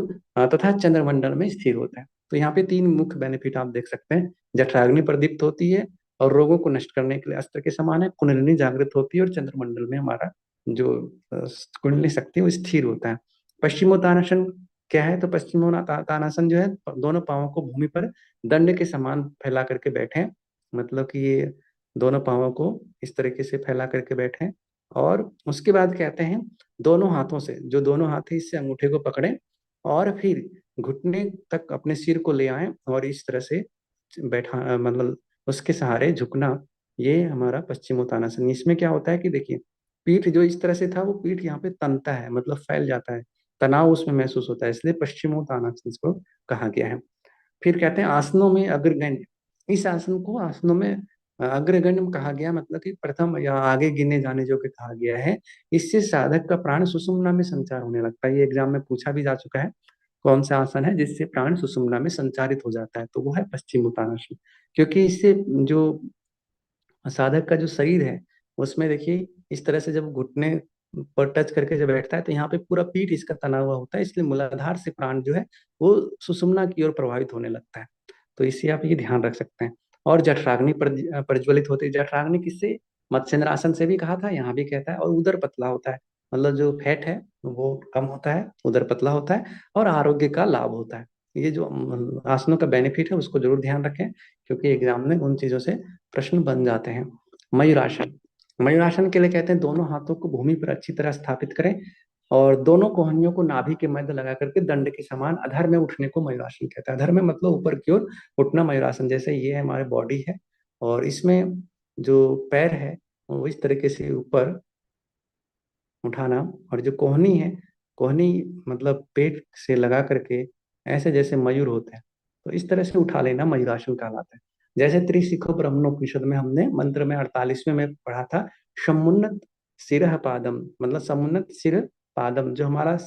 तथा चंद्रमंडल में स्थिर होता है। तो यहाँ पे तीन मुख्य बेनिफिट आप देख सकते हैं, जठराग्नि प्रदीप्त होती है, और रोगों को नष्ट करने के लिए अस्त्र के समान है, कुंडलिनी जागृत होती है, और चंद्रमंडल में हमारा जो कुंडली शक्ति है वो स्थिर होता है। पश्चिमोत्तानासन क्या है, तो पश्चिमोत्तानासन जो है, दोनों पांवों को भूमि पर दंड के समान फैला करके बैठे, मतलब कि ये दोनों पांवों को इस तरीके से फैला करके बैठे, और उसके बाद कहते हैं दोनों हाथों से, जो दोनों हाथ है इससे अंगूठे को पकड़ें, और फिर घुटने तक अपने सिर को ले आए, और इस तरह से बैठा, मतलब उसके सहारे झुकना, ये हमारा पश्चिमोत्तानासन। इसमें क्या होता है कि देखिए, पीठ जो इस तरह से था वो पीठ यहाँ पे तनता है, मतलब फैल जाता है, तनाव उसमें महसूस होता है, इसलिए पश्चिमोत्तानासन इसको कहा गया है। फिर कहते हैं आसनों में अग्रगण्य, इस आसन को आसनों में अग्रगण्य कहा गया, मतलब कि प्रथम या आगे गिने जाने जो कि कहा गया है। इससे साधक का प्राण सुषुम्ना में संचार होने लगता है। ये एग्जाम में पूछा भी जा चुका है, कौन सा आसन है जिससे प्राण सुषुम्ना में संचारित हो जाता है, तो वो है पश्चिमोत्तानासन। क्योंकि इससे जो साधक का जो शरीर है उसमें देखिए, इस तरह से जब घुटने पर टच करके जब बैठता है तो यहाँ पे पूरा पीठ इसका तना हुआ होता है, इसलिए मूलाधार से प्राण जो है वो सुषुम्ना की ओर प्रभावित होने लगता है। तो इससे आप ये ध्यान रख सकते हैं। और जठराग्नि प्रज्वलित होती है। जठराग्नि किससे, मत्स्येंद्रासन से भी कहा था, यहाँ भी कहता है। और उदर पतला होता है, मतलब जो फैट है वो कम होता है, उदर पतला होता है, और आरोग्य का लाभ होता है। ये जो आसनों का बेनिफिट है उसको जरूर ध्यान रखें, क्योंकि एग्जाम में उन चीजों से प्रश्न बन जाते हैं। मयूरासन, मयूरासन के लिए कहते हैं दोनों हाथों को भूमि पर अच्छी तरह स्थापित करें, और दोनों कोहनियों को नाभि के मध्य लगा करके दंड के समान अधर में उठने को मयूरासन कहता है। अधर में मतलब ऊपर की ओर उठना मयूरासन। जैसे ये हमारे बॉडी है, और इसमें जो पैर है वो इस तरीके से ऊपर उठाना, और जो कोहनी है, कोहनी मतलब पेट से लगा करके ऐसे जैसे मयूर होते हैं, तो इस तरह से उठा लेना मयूरासन कहलाता है। जैसे त्रिशिखो ब्रह्मणोपनिषद में हमने मंत्र में 48वें में पढ़ा था, समुन्नत सिरह पादम, मतलब समुन्नत सिर पादम, जो हमारा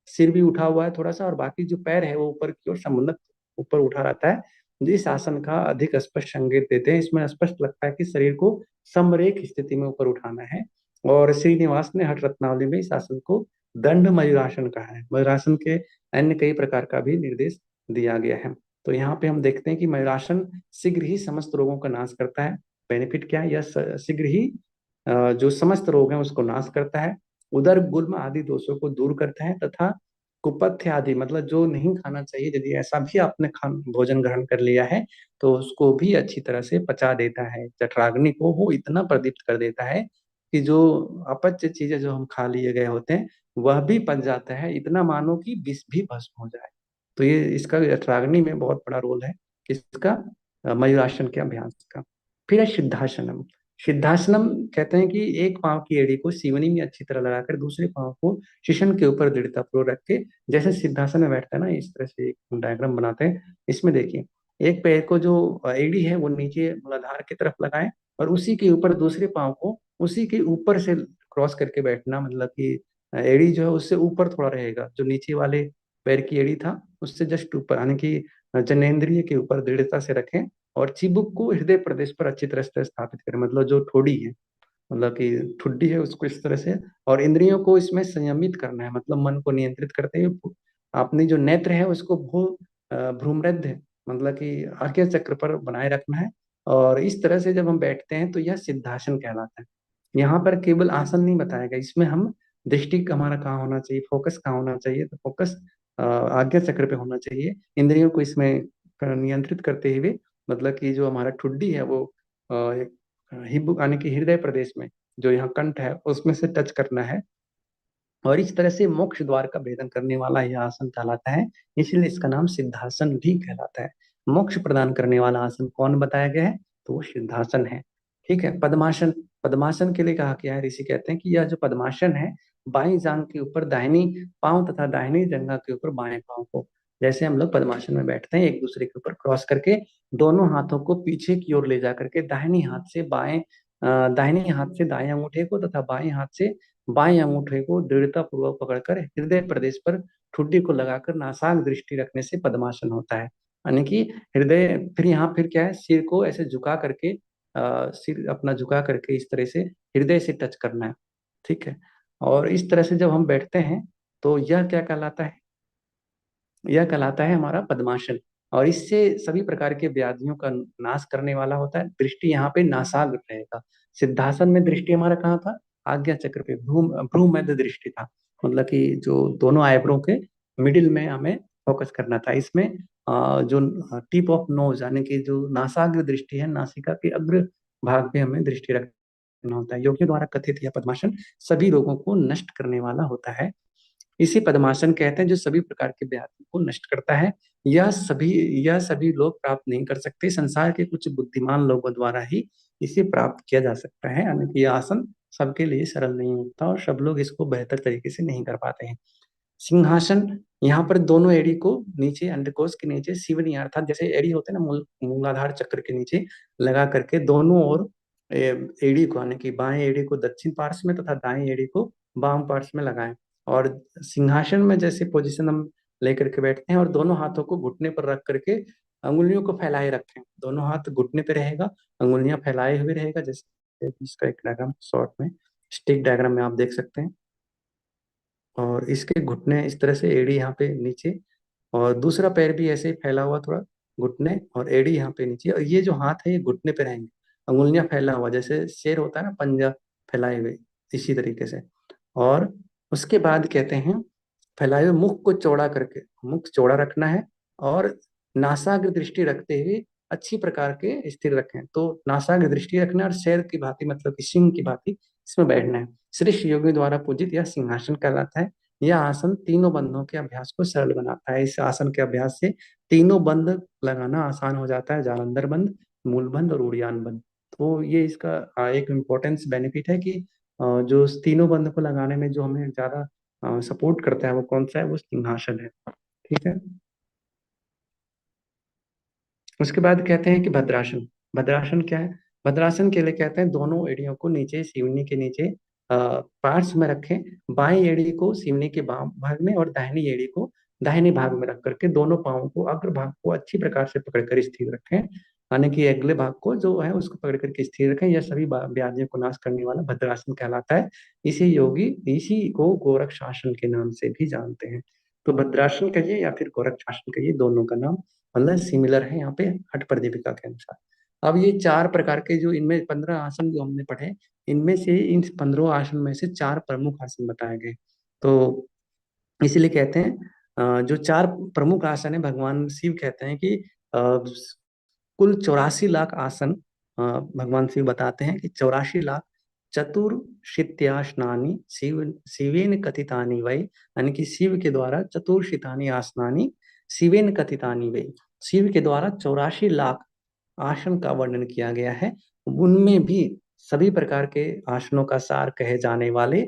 सिर भी उठा हुआ है थोड़ा सा और बाकी जो पैर है वो ऊपर की ओर समुन्नत ऊपर उठा रहता है। इस आसन का अधिक स्पष्ट संकेत देते हैं। इसमें स्पष्ट लगता है कि शरीर को समरेख स्थिति में ऊपर उठाना है। और श्रीनिवास ने हठ रत्नावली में इस आसन को दंड मयूरासन कहा है। मयूरासन के अन्य कई प्रकार का भी निर्देश दिया गया है। तो यहाँ पे हम देखते हैं कि मयूरासन शीघ्र ही समस्त रोगों का नाश करता है। बेनिफिट क्या है? यह शीघ्र ही जो समस्त रोग हैं उसको नाश करता है, उदर गुल्म आदि दोषों को दूर करता है, तथा कुपथ्य आदि, मतलब जो नहीं खाना चाहिए, यदि ऐसा भी आपने खान भोजन ग्रहण कर लिया है तो उसको भी अच्छी तरह से पचा देता है। जठराग्नि को वो इतना प्रदीप्त कर देता है कि जो अपच चीजें जो हम खा लिए गए होते हैं वह भी पच जाता है, इतना मानो कि विष भी भस्म हो जाए। तो ये इसका जठराग्नि में बहुत बड़ा रोल है, किसका? मयूरासन के अभ्यास का। फिर है सिद्धासनम। सिद्धासनम कहते हैं कि एक पांव की एड़ी को सीवनी में अच्छी तरह लगाकर दूसरे पांव को शीशन के ऊपर दृढ़तापूर्वक रख के, जैसे सिद्धासन में बैठता है ना, इस तरह से एक डायग्राम बनाते हैं। इसमें देखिए, एक पैर को जो एड़ी है वो नीचे मूलाधार की तरफ लगाएं और उसी के ऊपर दूसरे पांव को उसी के ऊपर से क्रॉस करके बैठना, मतलब कि एड़ी जो है उससे ऊपर थोड़ा रहेगा, जो नीचे वाले पैर की एड़ी था उससे जस्ट ऊपर, यानी कि जनेन्द्रिय के ऊपर दृढ़ता से रखें। और चिबुक को हृदय प्रदेश पर अच्छी तरह से स्थापित करें, मतलब जो ठोड़ी है, मतलब कि ठुड्डी है उसको इस तरह से। और इंद्रियों को इसमें संयमित करना है, मतलब मन को नियंत्रित करते हुए अपनी जो नेत्र है उसको भ्रूमध्य, मतलब कि आज्ञा चक्र पर बनाए रखना है। और इस तरह से जब हम बैठते हैं तो यह सिद्धासन कहलाता है। यहाँ पर केवल आसन नहीं बताया गया, इसमें हम दृष्टि हमारा कहाँ होना चाहिए, फोकस कहाँ होना चाहिए, तो फोकस आज्ञा चक्र पे होना चाहिए। इंद्रियों को इसमें नियंत्रित करते हुए, मतलब कि जो हमारा ठुड्डी है वो एक हिब्बू यानी कि हृदय प्रदेश में, जो यहाँ कंठ है उसमें से टच करना है। और इस तरह से मोक्ष द्वार का भेदन करने वाला यह आसन कहलाता है, इसलिए इसका नाम सिद्धासन भी कहलाता है। मोक्ष प्रदान करने वाला आसन कौन बताया गया है? तो वो सिद्धासन है। ठीक है। पद्मासन। पद्मासन के लिए कहा गया है, ऋषि कहते हैं कि यह जो पद्मासन है, बाई जांग के ऊपर दाहिनी पांव तथा दाहिनी जंघा के ऊपर बाएं पांव को, जैसे हम लोग पद्मासन में बैठते हैं एक दूसरे के ऊपर क्रॉस करके, दोनों हाथों को पीछे की ओर ले जा करके दाहिने हाथ से दाएं अंगूठे को तथा बाएं हाथ से बाएं अंगूठे को दृढ़ता पूर्वक पकड़कर हृदय प्रदेश पर ठुड्डी को लगाकर नासाक दृष्टि रखने से पद्मासन होता है। यानी कि हृदय, फिर यहाँ फिर क्या है, सिर को ऐसे झुका करके सिर अपना झुका करके इस तरह से हृदय से टच करना है। ठीक है। और इस तरह से जब हम बैठते हैं तो यह क्या कहलाता है? यह कहलाता है हमारा पद्मासन। और इससे सभी प्रकार के व्याधियों का नाश करने वाला होता है। दृष्टि यहाँ पे नासाग्र रहेगा। सिद्धासन में दृष्टि हमारा कहाँ था? आज्ञा चक्र पे, भ्रू मध्य दृष्टि था, मतलब कि जो दोनों आईब्रो के मिडिल में हमें फोकस करना था। इसमें जो टिप ऑफ नोज, यानी कि जो नासाग्र दृष्टि है, नासिका के अग्र भाग पे हमें दृष्टि रखना होता है। योगियों द्वारा कथित यह पद्मासन सभी रोगों को नष्ट करने वाला होता है। इसी पद्मासन कहते हैं जो सभी प्रकार के व्याधि को नष्ट करता है। यह सभी लोग प्राप्त नहीं कर सकते, संसार के कुछ बुद्धिमान लोगों द्वारा ही इसे प्राप्त किया जा सकता है। यानी कि यह आसन सबके लिए सरल नहीं होता और सब लोग इसको बेहतर तरीके से नहीं कर पाते हैं। सिंहासन, यहाँ पर दोनों एड़ी को नीचे, अंडकोश के नीचे शिवनी, अर्थात जैसे एड़ी होते हैं ना, मूलाधार चक्र के नीचे लगा करके दोनों ओर एड़ी को, यानी कि बाएं एड़ी को दक्षिण पार्श्व में तथा दाएं एड़ी को वाम पार्श्व में लगाएं। और सिंहासन में जैसे पोजीशन हम लेकर के बैठते हैं और दोनों हाथों को घुटने पर रख करके अंगुलियों को फैलाए रखें। दोनों हाथ घुटने पे रहेगा, अंगुलियां फैलाए हुए रहेगा, जैसे इसका एक डायग्राम शॉर्ट में, स्टिक डायग्राम में आप देख सकते हैं। और इसके घुटने इस तरह से, एड़ी यहाँ पे नीचे, और दूसरा पैर भी ऐसे ही फैला हुआ थोड़ा, घुटने और एड़ी यहाँ पे नीचे, और ये जो हाथ है ये घुटने पे रहेंगे, अंगुलियां फैला हुआ, जैसे शेर होता है ना, पंजा फैलाए हुए, इसी तरीके से। और उसके बाद कहते हैं फैलाए हुए मुख को चौड़ा करके, मुख चौड़ा रखना है और नासाग्र दृष्टि रखते हुए अच्छी प्रकार के स्थिर रखें। तो नासाग्र दृष्टि रखना और शेर की भांति, मतलब कि सिंह की भांति इसमें बैठना है। श्रेष्ठ योगियों द्वारा पूजित यह सिंहासन कहलाता है। यह आसन तीनों बंधों के अभ्यास को सरल बनाता है। इस आसन के अभ्यास से तीनों बंध लगाना आसान हो जाता है, जालंधर बंध, मूल बंध और उड़ियान बंध। तो ये इसका एक इम्पोर्टेंस बेनिफिट है कि जो तीनों बंध को लगाने में जो हमें ज्यादा सपोर्ट करता है वो कौन सा है? वो सिंहासन है। ठीक है। उसके बाद कहते हैं कि भद्रासन। भद्रासन क्या है? भद्रासन के लिए कहते हैं दोनों एड़ियों को नीचे सीवनी के नीचे पार्श्व में रखें। बाएं एड़ी को सीवनी के बाम भाग में और दाहिनी एड़ी को दाहिने भाग में रख करके दोनों पाँवों को, अग्र भाग को अच्छी प्रकार से पकड़कर स्थिर रखें, यानी कि अगले भाग को जो है उसको पकड़ करके स्थिर रखें। यह सभी व्याधियों को नाश करने वाला भद्रासन कहलाता है। इसी को गोरक्ष आसन के नाम से भी जानते हैं। तो भद्रासन कहिए या फिर गोरक्ष आसन कहिए, दोनों का नाम मतलब सिमिलर है यहाँ पे हठ प्रदीपिका के अनुसार। अब ये चार प्रकार के जो इनमें 15 आसन जो हमने पढ़े, इनमें से इन 15 आसन में से चार प्रमुख आसन बताए गए। तो इसीलिए कहते हैं जो चार प्रमुख आसन है, भगवान शिव कहते हैं कि कुल 84 लाख आसन भगवान शिव बताते हैं कि 84 लाख चतुर्शित्यासनानि शिवेन कथितानि वै, यानी कि शिव के द्वारा चतुर्शितानि आसनानि शिवेन कथितानि वै, शिव के द्वारा 84 लाख आसन का वर्णन किया गया है। उनमें भी सभी प्रकार के आसनों का सार कहे जाने वाले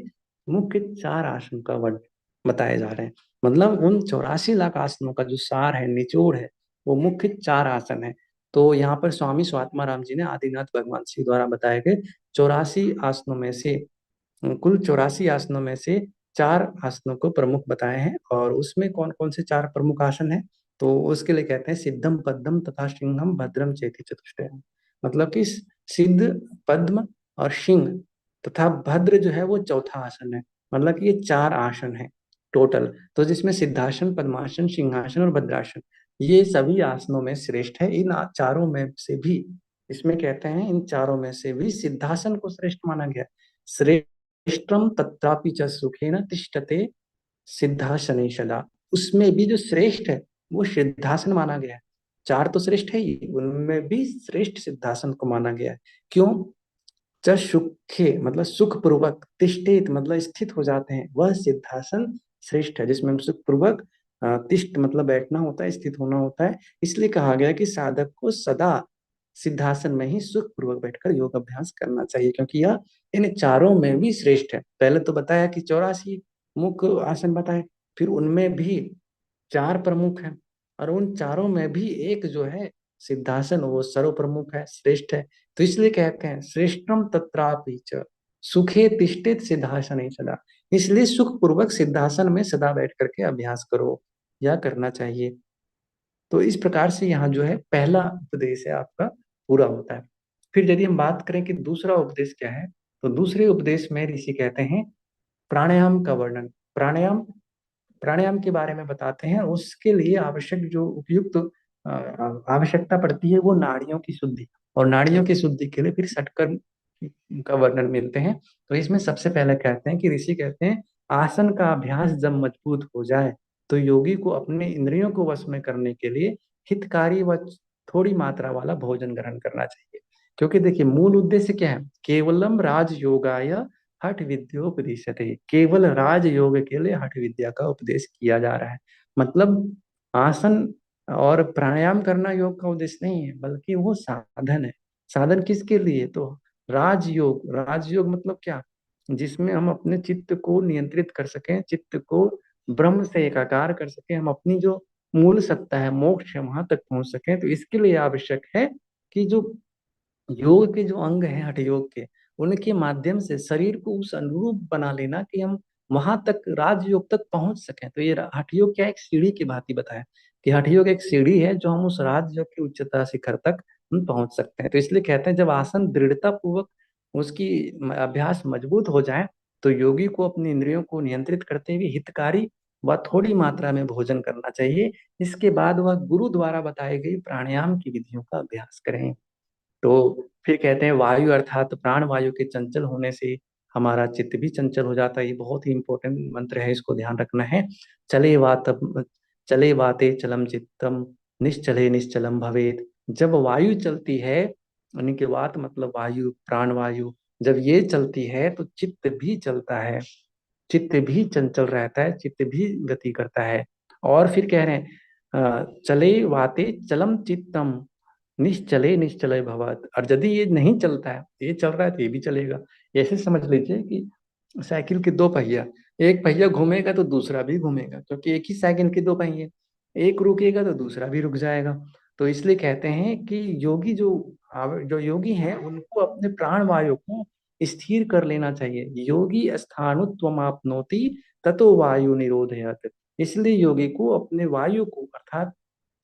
मुख्य चार आसन का वर्णन बताए जा रहे हैं। मतलब उन 84 लाख आसनों का जो सार है, निचोड़ है, वो मुख्य चार आसन है। तो यहाँ पर स्वामी स्वात्माराम जी ने आदिनाथ भगवान शिव द्वारा बताए गए 84 आसनों में से, कुल 84 आसनों में से चार आसनों को प्रमुख बताए हैं। और उसमें कौन कौन से चार प्रमुख आसन हैं? तो उसके लिए कहते हैं सिद्धम पद्मम तथा सिंहम भद्रम चेति चतुष्टयम। मतलब कि सिद्ध, पद्म और सिंह तथा भद्र जो है वो चौथा आसन है। मतलब कि ये चार आसन है टोटल। तो जिसमें सिद्धासन, पद्मासन, सिंहासन और भद्रासन, ये सभी आसनों में श्रेष्ठ है। इन चारों में से भी, इसमें कहते हैं इन चारों में से भी सिद्धासन को श्रेष्ठ माना गया। श्रेष्ठम तत्रापि च सुखेन तिष्ठते सिद्धासने सदा। उसमें भी जो श्रेष्ठ है वो सिद्धासन माना गया है। चार तो श्रेष्ठ है ही, उनमें भी श्रेष्ठ सिद्धासन को माना गया है। क्यों? च सुखे मतलब सुख पूर्वक, तिष्ठित मतलब स्थित हो जाते हैं, वह सिद्धासन श्रेष्ठ है जिसमें हम सुख पूर्वक तिष्ठ मतलब बैठना होता है, स्थित होना होता है। इसलिए कहा गया कि साधक को सदा सिद्धासन में ही सुख पूर्वक बैठकर योग अभ्यास करना चाहिए, क्योंकि यह इन चारों में भी श्रेष्ठ है। पहले तो बताया कि 84 मुख्य आसन बताए, फिर उनमें भी चार प्रमुख हैं, और उन चारों में भी एक जो है सिद्धासन, वो सर्व प्रमुख है, श्रेष्ठ है। तो इसलिए कहते हैं श्रेष्ठम तत्रापि च सुखे तिष्ठित सिद्धासन सदा। इसलिए सुख पूर्वक सिद्धासन में सदा बैठ करके अभ्यास करो या करना चाहिए। तो इस प्रकार से यहाँ जो है पहला उपदेश है आपका पूरा होता है। फिर यदि हम बात करें कि दूसरा उपदेश क्या है, तो दूसरे उपदेश में ऋषि कहते हैं प्राणायाम का वर्णन। प्राणायाम प्राणायाम के बारे में बताते हैं। उसके लिए आवश्यक जो उपयुक्त आवश्यकता पड़ती है वो नाड़ियों की शुद्धि, और नाड़ियों की शुद्धि के लिए फिर षटकर्म का वर्णन मिलते हैं। तो इसमें सबसे पहले कहते हैं कि ऋषि कहते हैं आसन का अभ्यास जब मजबूत हो जाए तो योगी को अपने इंद्रियों को वश में करने के लिए हितकारी व थोड़ी मात्रा वाला भोजन ग्रहण करना चाहिए। क्योंकि देखिए मूल उद्देश्य क्या है? केवलम राजयोगाय हठ विद्योपदेशते, केवल राज योग के लिए हठ विद्या का उपदेश किया जा रहा है। मतलब आसन और प्राणायाम करना योग का उद्देश्य नहीं है, बल्कि वो साधन है। साधन किसके लिए? तो राजयोग। राजयोग मतलब क्या? जिसमें हम अपने चित्त को नियंत्रित कर सकें, चित्त को ब्रह्म से एकाकार कर सकें, हम अपनी जो मूल सत्ता है, मोक्ष है, वहां तक पहुंच सकें। तो इसके लिए आवश्यक है कि जो योग के जो अंग हैं हठ योग के, उनके माध्यम से शरीर को उस अनुरूप बना लेना कि हम वहां तक राजयोग तक पहुंच सकें। तो ये हठ योग क्या, एक सीढ़ी की भांति बताया कि हठ योग एक सीढ़ी है जो हम उस राजयोग की उच्चता शिखर तक हम पहुंच सकते हैं। तो इसलिए कहते हैं जब आसन दृढ़ता पूर्वक उसकी अभ्यास मजबूत हो जाए तो योगी को अपनी इंद्रियों को नियंत्रित करते हुए हितकारी व थोड़ी मात्रा में भोजन करना चाहिए। इसके बाद वह गुरु द्वारा बताई गई प्राणायाम की विधियों का अभ्यास करें। तो फिर कहते हैं वायु अर्थात प्राण वायु के चंचल होने से हमारा चित्त भी चंचल हो जाता है। ये बहुत ही इंपॉर्टेंट मंत्र है, इसको ध्यान रखना है। चले वात चले वाते चलम चित्तम निश्चले निश्चलम भवेत। जब वायु चलती है, यानी कि वात मतलब वायु, प्राण वायु, जब ये चलती है तो चित्त भी चलता है, चित्त भी चंचल रहता है, चित्त भी गति करता है। और फिर कह रहे हैं चले वाते चलम चित्तम निश्चले निश्चले भवत। और यदि ये नहीं चलता है, ये चल रहा है तो ये भी चलेगा। ऐसे समझ लीजिए कि साइकिल के दो पहिया, एक पहिया घूमेगा तो दूसरा भी घूमेगा, क्योंकि एक ही साइकिल के दो पहिए, एक रुकेगा तो दूसरा भी रुक जाएगा। तो इसलिए कहते हैं कि योगी जो योगी हैं उनको अपने प्राण वायु को स्थिर कर लेना चाहिए। योगी स्थाणुत्वमाप्नोति ततो वायु निरोधयत। इसलिए योगी को अपने वायु को अर्थात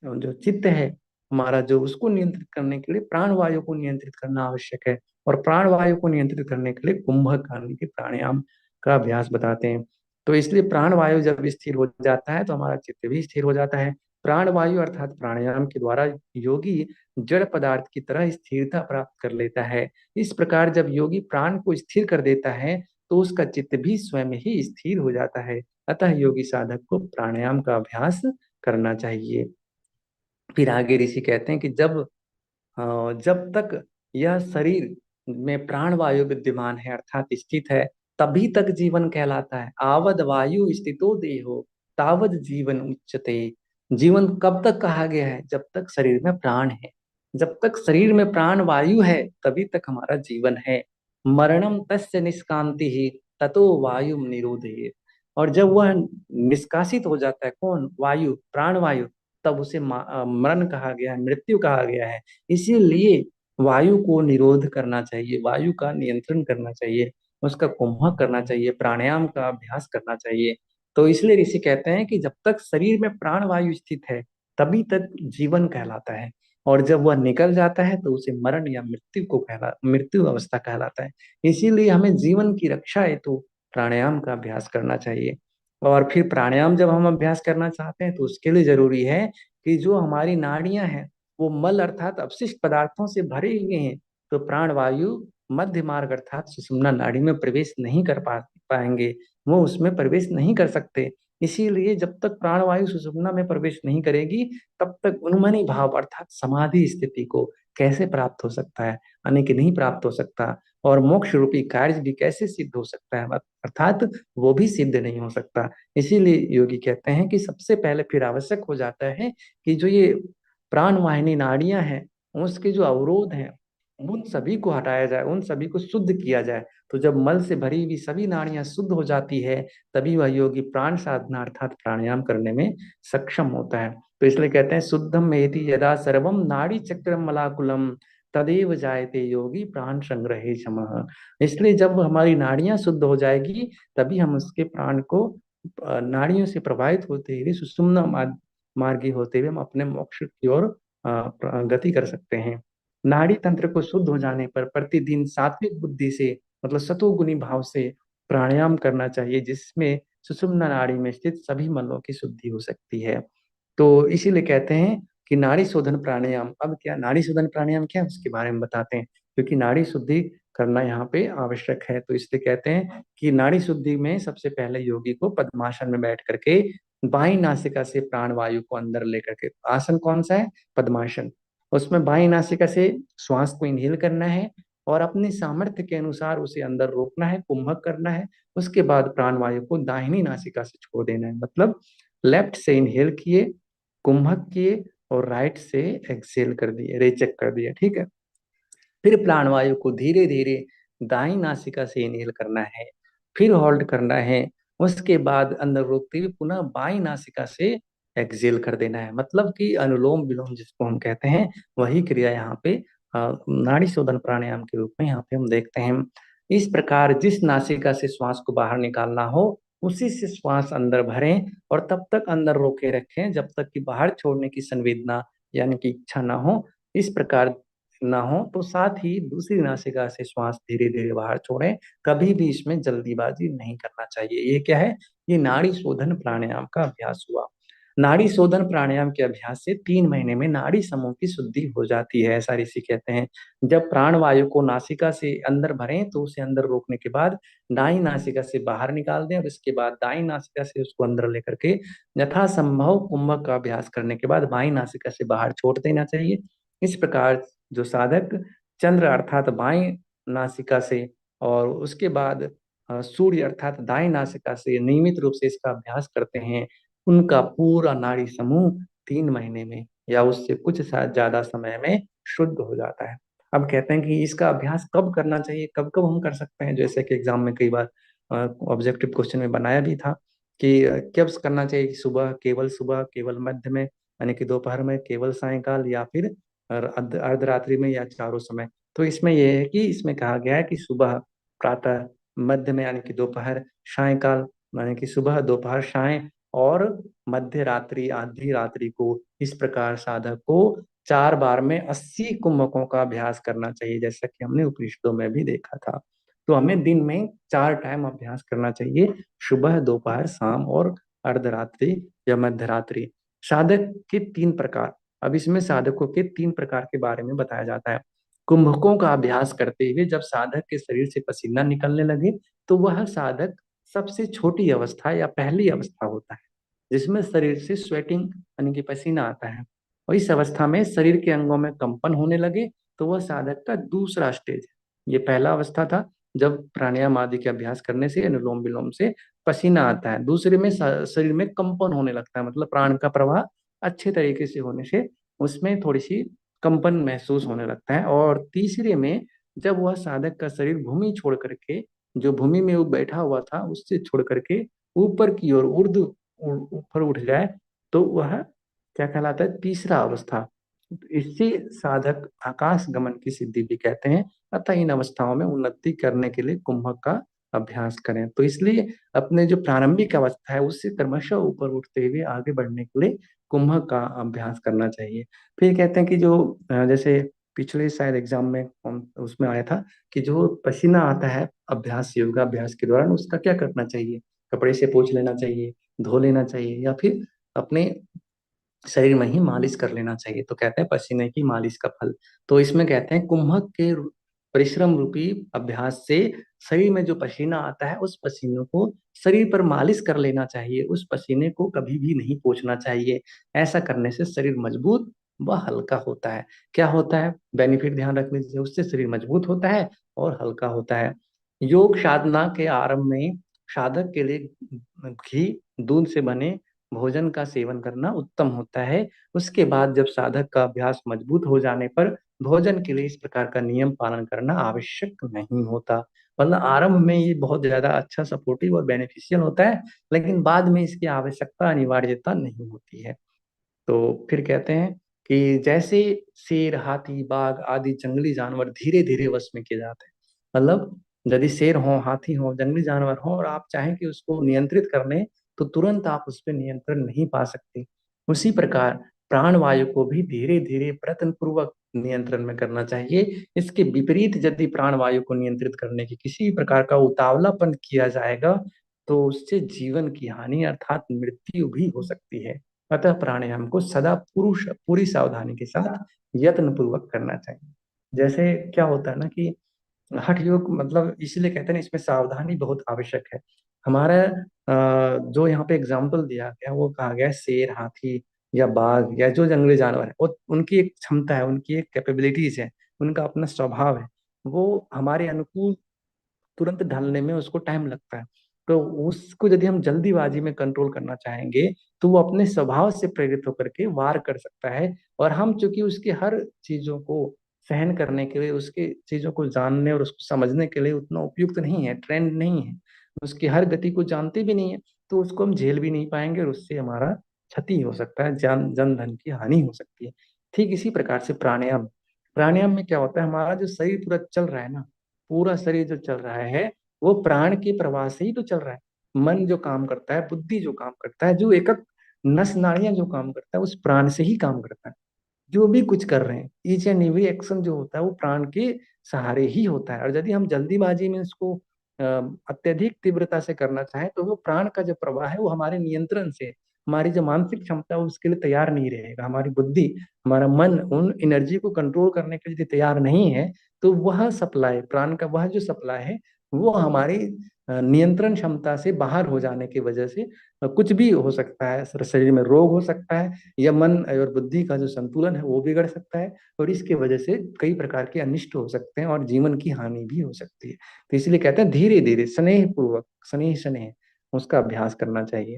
जो चित्त है हमारा, जो उसको नियंत्रित करने के लिए प्राण वायु को नियंत्रित करना आवश्यक है। और प्राण वायु को नियंत्रित करने के लिए कुंभक यानी कि प्राणायाम का अभ्यास बताते हैं। तो इसलिए प्राण वायु जब स्थिर हो जाता है तो हमारा चित्त भी स्थिर हो जाता है। प्राण वायु अर्थात प्राणायाम के द्वारा योगी जड़ पदार्थ की तरह स्थिरता प्राप्त कर लेता है। इस प्रकार जब योगी प्राण को स्थिर कर देता है तो उसका चित्त भी स्वयं ही स्थिर हो जाता है। अतः योगी साधक को प्राणायाम का अभ्यास करना चाहिए। फिर आगे ऋषि कहते हैं कि जब तक यह शरीर में प्राण वायु विद्यमान है अर्थात स्थित है, तभी तक जीवन कहलाता है। आवद वायु स्थितो देहो तावद जीवन उच्यते। जीवन कब तक कहा गया है? जब तक शरीर में प्राण है। जब तक शरीर में प्राण वायु है तभी तक हमारा जीवन है। मरणम तस्य निष्कांति ही ततो वायु निरोधे। और जब वह निष्कासित हो जाता है, कौन? वायु, प्राण वायु, तब उसे मरण कहा गया है, मृत्यु कहा गया है। इसीलिए वायु को निरोध करना चाहिए, वायु का नियंत्रण करना चाहिए, उसका कुंभक करना चाहिए, प्राणायाम का अभ्यास करना चाहिए। तो इसलिए ऋषि कहते हैं कि जब तक शरीर में प्राण वायु स्थित है तभी तक जीवन कहलाता है। और जब वह निकल जाता है तो उसे मरण या मृत्यु अवस्था कहलाता है। इसीलिए हमें जीवन की रक्षा हेतु प्राणायाम का अभ्यास करना चाहिए। और फिर प्राणायाम जब हम अभ्यास करना चाहते हैं तो उसके लिए जरूरी है कि जो हमारी नाड़ियां हैं वो मल अर्थात अपशिष्ट पदार्थों से भरे हुए हैं। तो प्राण वायु मध्य मार्ग अर्थात सुषुम्ना नाड़ी में प्रवेश नहीं कर पाएंगे, वो उसमें प्रवेश नहीं कर सकते। इसीलिए जब तक प्राण वायु सुषुम्ना में प्रवेश नहीं करेगी तब तक उन्मनी भाव अर्थात समाधि स्थिति को कैसे प्राप्त हो सकता है? यानी कि नहीं प्राप्त हो सकता। और मोक्ष रूपी कार्य भी कैसे सिद्ध हो सकता है? अर्थात वो भी सिद्ध नहीं हो सकता। इसीलिए योगी कहते हैं कि सबसे पहले फिर आवश्यक हो जाता है कि जो ये प्राण वाहिनी नाड़ियां हैं उसके जो अवरोध हैं उन सभी को हटाया जाए, उन सभी को शुद्ध किया जाए। तो जब मल से भरी हुई सभी नाड़ियां शुद्ध हो जाती है तभी वह योगी प्राण साधना अर्थात प्राणायाम करने में सक्षम होता है। तो इसलिए कहते हैं शुद्धम मेति यदा सर्वम नाड़ी चक्रम मलाकुलम तदेव जायते योगी प्राण संग्रहे क्षमः। इसलिए जब हमारी नाड़ियां शुद्ध हो जाएगी तभी हम उसके प्राण को नाड़ियों से प्रभावित होते हुए सुषुम्ना मार्गी होते हुए हम अपने मोक्ष की ओर गति कर सकते हैं। नाड़ी तंत्र को शुद्ध हो जाने पर प्रतिदिन सात्विक बुद्धि से मतलब सतोगुणी भाव से प्राणायाम करना चाहिए, जिसमें सुषुम्ना नाड़ी में स्थित सभी मलों की शुद्धि हो सकती है। तो इसीलिए कहते हैं कि नाड़ी शोधन प्राणायाम। अब क्या नाड़ी शोधन प्राणायाम क्या है उसके बारे में बताते हैं, क्योंकि नाड़ी शुद्धि करना यहाँ पे आवश्यक है। तो इसलिए कहते हैं कि नाड़ी शुद्धि में सबसे पहले योगी को पद्मासन में बैठ करके बाई नासिका से प्राण वायु को अंदर लेकर के, आसन कौन सा है? पद्मासन। उसमें बाई नासिका से श्वास को इनहेल करना है और अपनी सामर्थ्य के अनुसार उसे अंदर रोकना है, कुंभक करना है। उसके बाद प्राण वायु को दाहिनी नासिका से छोड़ देना है। मतलब लेफ्ट से इनहेल किए, कुंभक किए और राइट से एक्सेल कर दिए, रेचक कर दिया। ठीक है। फिर प्राण वायु को धीरे धीरे दाई नासिका से इनहेल करना है, फिर होल्ड करना है। उसके बाद अंदर रोकते हुए पुनः बाई नासिका से एक्सेल कर देना है। मतलब कि अनुलोम विलोम जिसको हम कहते हैं वही क्रिया यहाँ पे नाड़ी शोधन प्राणायाम के रूप में यहाँ पे हम देखते हैं। इस प्रकार जिस नासिका से श्वास को बाहर निकालना हो उसी से श्वास अंदर भरें और तब तक अंदर रोके रखें जब तक कि बाहर छोड़ने की संवेदना यानी कि इच्छा ना हो। इस प्रकार ना हो तो साथ ही दूसरी नासिका से श्वास धीरे धीरे बाहर छोड़ें। कभी भी इसमें जल्दीबाजी नहीं करना चाहिए। ये क्या है? ये नाड़ी शोधन प्राणायाम का अभ्यास हुआ। नाड़ी शोधन प्राणायाम के अभ्यास से 3 महीने में नाड़ी समूह की शुद्धि हो जाती है, ऐसा ऋषि कहते हैं। जब प्राण वायु को नासिका से अंदर भरें तो उसे अंदर रोकने के बाद दाई नासिका से बाहर निकाल दें और इसके बाद दाई नासिका से उसको अंदर लेकर के यथासंभव कुंभक का अभ्यास करने के बाद बाई नासिका से बाहर छोड़ देना चाहिए। इस प्रकार जो साधक चंद्र अर्थात बाई नासिका से और उसके बाद सूर्य अर्थात दाई नासिका से नियमित रूप से इसका अभ्यास करते हैं उनका पूरा नाड़ी समूह 3 महीने में या उससे कुछ ज्यादा समय में शुद्ध हो जाता है। अब कहते हैं कि इसका अभ्यास कब करना चाहिए, कब कब हम कर सकते हैं। जैसे कि एग्जाम में कई बार ऑब्जेक्टिव क्वेश्चन में बनाया भी था कि कब करना चाहिए, सुबह, केवल मध्य में यानी कि दोपहर में केवल सायंकाल, या फिर अर्धरात्रि में, या चारों समय। तो इसमें यह है कि इसमें कहा गया है कि सुबह, प्रातः, मध्य में यानी कि दोपहर, सायंकाल यानी कि सुबह, दोपहर, साय, और मध्य रात्रि, आधी रात्रि को, इस प्रकार साधक को 4 बार में 80 कुंभकों का अभ्यास करना चाहिए, जैसा कि हमने उपनिषदों में भी देखा था। तो हमें दिन में 4 टाइम अभ्यास करना चाहिए, सुबह, दोपहर, शाम और अर्धरात्रि या मध्य रात्रि। साधक के 3 प्रकार। अब इसमें साधकों के 3 प्रकार के बारे में बताया जाता है। कुंभकों का अभ्यास करते हुए जब साधक के शरीर से पसीना निकलने लगे, तो वह साधक सबसे छोटी अवस्था या पहली अवस्था होता है, जिसमें शरीर से स्वेटिंग यानी कि पसीना आता है, और इस अवस्था में शरीर के अंगों में कंपन होने लगे, तो वह साधक का दूसरा स्टेज है। ये पहला अवस्था था, जब प्राणायाम आदि के अभ्यास करने से, अनुलोम विलोम से पसीना आता है। दूसरे में शरीर में कंपन होने लगता है, मतलब प्राण का प्रवाह अच्छे तरीके से होने से उसमें थोड़ी सी कंपन महसूस होने लगता है। और तीसरे में, जब वह साधक का शरीर भूमि छोड़ करके, जो भूमि में वो बैठा हुआ था उससे छोड़ करके ऊपर की ओर ऊपर उठ जाए, तो वह क्या कहलाता है? तीसरा अवस्था। इसी साधक आकाश गमन की सिद्धि भी कहते हैं। अतः इन अवस्थाओं में उन्नति करने के लिए कुंभक का अभ्यास करें। तो इसलिए अपने जो प्रारंभिक अवस्था है उससे क्रमशः ऊपर उठते हुए आगे बढ़ने के लिए कुंभक का अभ्यास करना चाहिए। फिर कहते हैं कि जो जैसे पिछले शायद एग्जाम में उसमें आया था कि जो पसीना आता है अभ्यास, योगाभ्यास के दौरान, उसका क्या करना चाहिए? कपड़े से पोंछ लेना चाहिए, धो लेना चाहिए, या फिर अपने शरीर में ही मालिश कर लेना चाहिए। तो कहते हैं पसीने की मालिश का फल। तो इसमें कहते हैं कुंभक के परिश्रम रूपी अभ्यास से शरीर में जो पसीना आता है उस पसीने को शरीर पर मालिश कर लेना चाहिए, उस पसीने को कभी भी नहीं पोंछना चाहिए। ऐसा करने से शरीर मजबूत व हल्का होता है। क्या होता है बेनिफिट? ध्यान रख लीजिए, उससे शरीर मजबूत होता है और हल्का होता है। योग साधना के आरंभ में साधक के लिए घी, दूध से बने भोजन का सेवन करना उत्तम होता है। उसके बाद जब साधक का अभ्यास मजबूत हो जाने पर भोजन के लिए इस प्रकार का नियम पालन करना आवश्यक नहीं होता। मतलब आरंभ में ये बहुत ज्यादा अच्छा, सपोर्टिव और बेनिफिशियल होता है, लेकिन बाद में इसकी आवश्यकता, अनिवार्यता नहीं होती है। तो फिर कहते हैं कि जैसे शेर, हाथी, बाघ आदि जंगली जानवर धीरे धीरे वश में किए जाते हैं। मतलब यदि शेर हो, हाथी हो, जंगली जानवर हो, और आप चाहें कि उसको नियंत्रित कर लें, तो तुरंत आप उस पर नियंत्रण नहीं पा सकते। उसी प्रकार प्राण वायु को भी धीरे धीरे प्रयत्न पूर्वक नियंत्रण में करना चाहिए। इसके विपरीत यदि प्राण वायु को नियंत्रित करने की किसी प्रकार का उतावलापन किया जाएगा, तो उससे जीवन की हानि अर्थात मृत्यु भी हो सकती है। अतः प्राणायाम को सदा पूरी सावधानी के साथ यत्न पूर्वक करना चाहिए। जैसे क्या होता है ना कि हठ योग, मतलब इसलिए कहते हैं ना, इसमें सावधानी बहुत आवश्यक है। हमारा जो यहाँ पे एग्जाम्पल दिया गया, वो कहा गया है शेर, हाथी या बाघ या जो जंगली जानवर है, वो उनकी एक क्षमता है, उनकी एक कैपेबिलिटीज है, उनका अपना स्वभाव है। वो हमारे अनुकूल तुरंत ढलने में उसको टाइम लगता है। तो उसको यदि हम जल्दीबाजी में कंट्रोल करना चाहेंगे, तो वो अपने स्वभाव से प्रेरित होकर के वार कर सकता है। और हम चूंकि उसकी हर चीजों को सहन करने के लिए, उसके चीजों को जानने और उसको समझने के लिए उतना उपयुक्त नहीं है, ट्रेंड नहीं है, उसकी हर गति को जानते भी नहीं है, तो उसको हम झेल भी नहीं पाएंगे और उससे हमारा क्षति हो सकता है, जान जन धन की हानि हो सकती है। ठीक इसी प्रकार से प्राणायाम, प्राणायाम में क्या होता है, हमारा जो शरीर पूरा चल रहा है ना, पूरा शरीर जो चल रहा है, वो प्राण के प्रवाह से ही तो चल रहा है। मन जो काम करता है, बुद्धि जो काम करता है, जो एकक नस नाड़ियां जो काम करता है, उस प्राण से ही काम करता है। जो भी कुछ कर रहे हैं, ईच एंड एवरी एक्शन जो होता है वो प्राण के सहारे ही होता है। और यदि हम जल्दीबाजी में इसको अत्यधिक तीव्रता से करना चाहें, तो वो प्राण का जो प्रवाह है वो हमारे नियंत्रण से, हमारी जो मानसिक क्षमता है उसके लिए तैयार नहीं रहेगा। हमारी बुद्धि, हमारा मन उन एनर्जी को कंट्रोल करने के लिए यदि तैयार नहीं है, तो वह सप्लाई, प्राण का वह जो सप्लाई है, वो हमारी नियंत्रण क्षमता से बाहर हो जाने की वजह से कुछ भी हो सकता है। शरीर में रोग हो सकता है, या मन और बुद्धि का जो संतुलन है वो बिगड़ सकता है, और इसके वजह से कई प्रकार के अनिष्ट हो सकते हैं और जीवन की हानि भी हो सकती है। तो इसलिए कहते हैं धीरे धीरे, स्नेह पूर्वक, स्नेह स्नेह उसका अभ्यास करना चाहिए।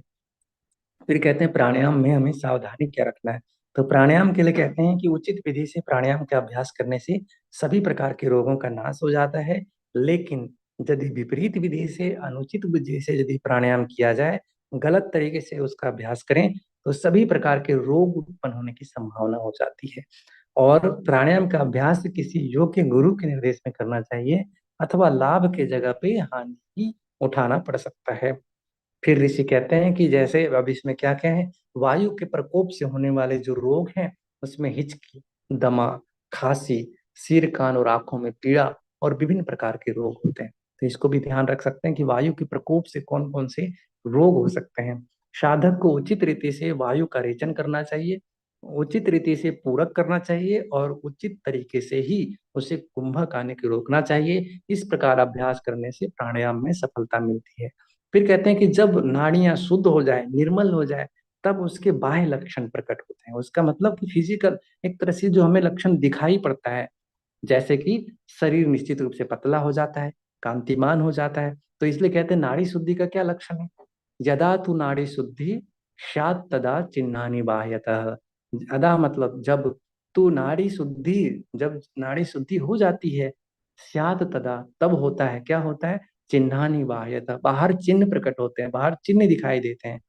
फिर कहते हैं प्राणायाम में हमें सावधानी क्या रखना है। तो प्राणायाम के लिए कहते हैं कि उचित विधि से प्राणायाम का अभ्यास करने से सभी प्रकार के रोगों का नाश हो जाता है। लेकिन यदि विपरीत विधि से, अनुचित विधि से यदि प्राणायाम किया जाए, गलत तरीके से उसका अभ्यास करें, तो सभी प्रकार के रोग उत्पन्न होने की संभावना हो जाती है। और प्राणायाम का अभ्यास किसी योग्य गुरु के निर्देश में करना चाहिए, अथवा लाभ के जगह पे हानि ही उठाना पड़ सकता है। फिर ऋषि कहते हैं कि जैसे अब इसमें क्या क्या है, वायु के प्रकोप से होने वाले जो रोग हैं उसमें हिचकी, दमा, खांसी, सिर कान और आंखों में पीड़ा और विभिन्न प्रकार के रोग होते हैं। तो इसको भी ध्यान रख सकते हैं कि वायु के प्रकोप से कौन कौन से रोग हो सकते हैं। साधक को उचित रीति से वायु का रेचन करना चाहिए, उचित रीति से पूरक करना चाहिए और उचित तरीके से ही उसे कुंभक आने के रोकना चाहिए। इस प्रकार अभ्यास करने से प्राणायाम में सफलता मिलती है। फिर कहते हैं कि जब नाड़ियां शुद्ध हो जाए, निर्मल हो जाए, तब उसके बाह्य लक्षण प्रकट होते हैं। उसका मतलब कि फिजिकल एक तरह से जो हमें लक्षण दिखाई पड़ता है, जैसे कि शरीर निश्चित रूप से पतला हो जाता है, कांतिमान हो जाता है। तो इसलिए कहते हैं नाड़ी शुद्धि का क्या लक्षण है, यदा तु नाड़ी शुद्धि स्यात् तदा चिन्हानि बाह्यतः। अदा मतलब जब तू नाड़ी शुद्धि, जब नाड़ी शुद्धि हो जाती है, स्यात् तदा तब होता है, क्या होता है, चिन्हानि बाह्यतः, बाहर चिन्ह प्रकट होते हैं, बाहर चिन्ह दिखाई देते हैं।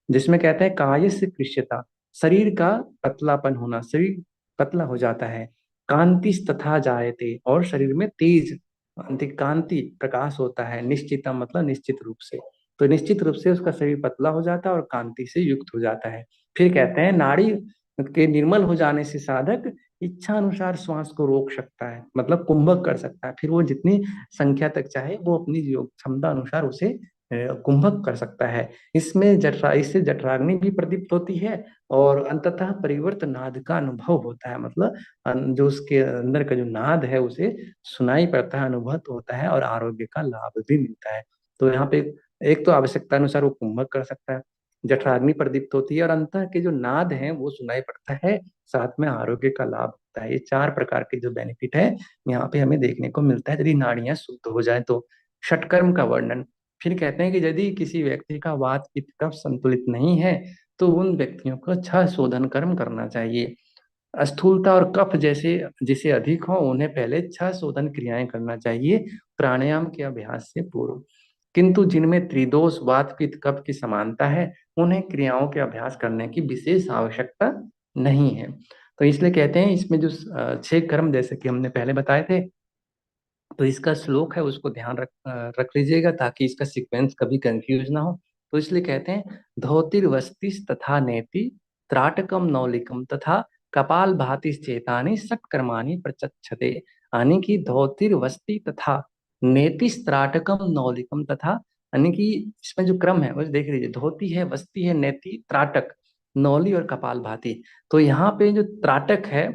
जिसमें कहते हैं कायस्य कृष्यता, शरीर का पतलापन होना, शरीर पतला हो जाता है। कांति तथा जायते, और शरीर में तेज अधिक कांति प्रकाश होता है। निश्चितम मतलब निश्चित रूप से, तो निश्चित रूप से उसका शरीर पतला हो जाता है और कांति से युक्त हो जाता है। फिर कहते हैं नाड़ी के निर्मल हो जाने से साधक इच्छा अनुसार श्वास को रोक सकता है, मतलब कुंभक कर सकता है। फिर वो जितनी संख्या तक चाहे वो अपनी योग क्षमता अनुसार उसे कुंभक कर सकता है। इससे जठराग्नि भी प्रदीप्त होती है और अंततः परिवर्त नाद का अनुभव होता है। मतलब जो उसके अंदर का जो नाद है उसे सुनाई पड़ता है, अनुभव होता है और आरोग्य का लाभ भी मिलता है। तो यहाँ पे एक तो आवश्यकता अनुसार वो कुंभक कर सकता है, जठराग्नि प्रदीप्त होती है और अंत के जो नाद है वो सुनाई पड़ता है, साथ में आरोग्य का लाभ होता है। ये चार प्रकार के जो बेनिफिट है यहाँ पे हमें देखने को मिलता है यदि नाड़ियां शुद्ध हो जाए तो। षटकर्म का वर्णन। फिर कहते हैं कि यदि किसी व्यक्ति का वात पित्त कफ संतुलित नहीं है तो उन व्यक्तियों को छह शोधन कर्म करना चाहिए। स्थूलता और कफ जैसे जिसे अधिक हो उन्हें पहले छह शोधन क्रियाएं करना चाहिए प्राणायाम के अभ्यास से पूर्व। किंतु जिनमें त्रिदोष वात पित्त कफ की समानता है उन्हें क्रियाओं के अभ्यास करने की विशेष आवश्यकता नहीं है। तो इसलिए कहते हैं इसमें जो छह कर्म जैसे कि हमने पहले बताए थे, तो इसका श्लोक है उसको ध्यान रख लीजिएगा ताकि इसका सीक्वेंस कभी कंफ्यूज ना हो। तो इसलिए कहते हैं धोतिर्वस्तिस तथा नेति त्राटकम नौलिकम तथा कपाल भाति चेतानि सत्कर्माणि प्रचक्षते। यानी कि धोतिर्वस्ति तथा नेतिस त्राटकम नौलिकम तथा, यानी कि इसमें जो क्रम है वो देख लीजिए, धोती है, वस्ती है, नेति, त्राटक, नौली और कपाल भाति। तो यहाँ पे जो त्राटक है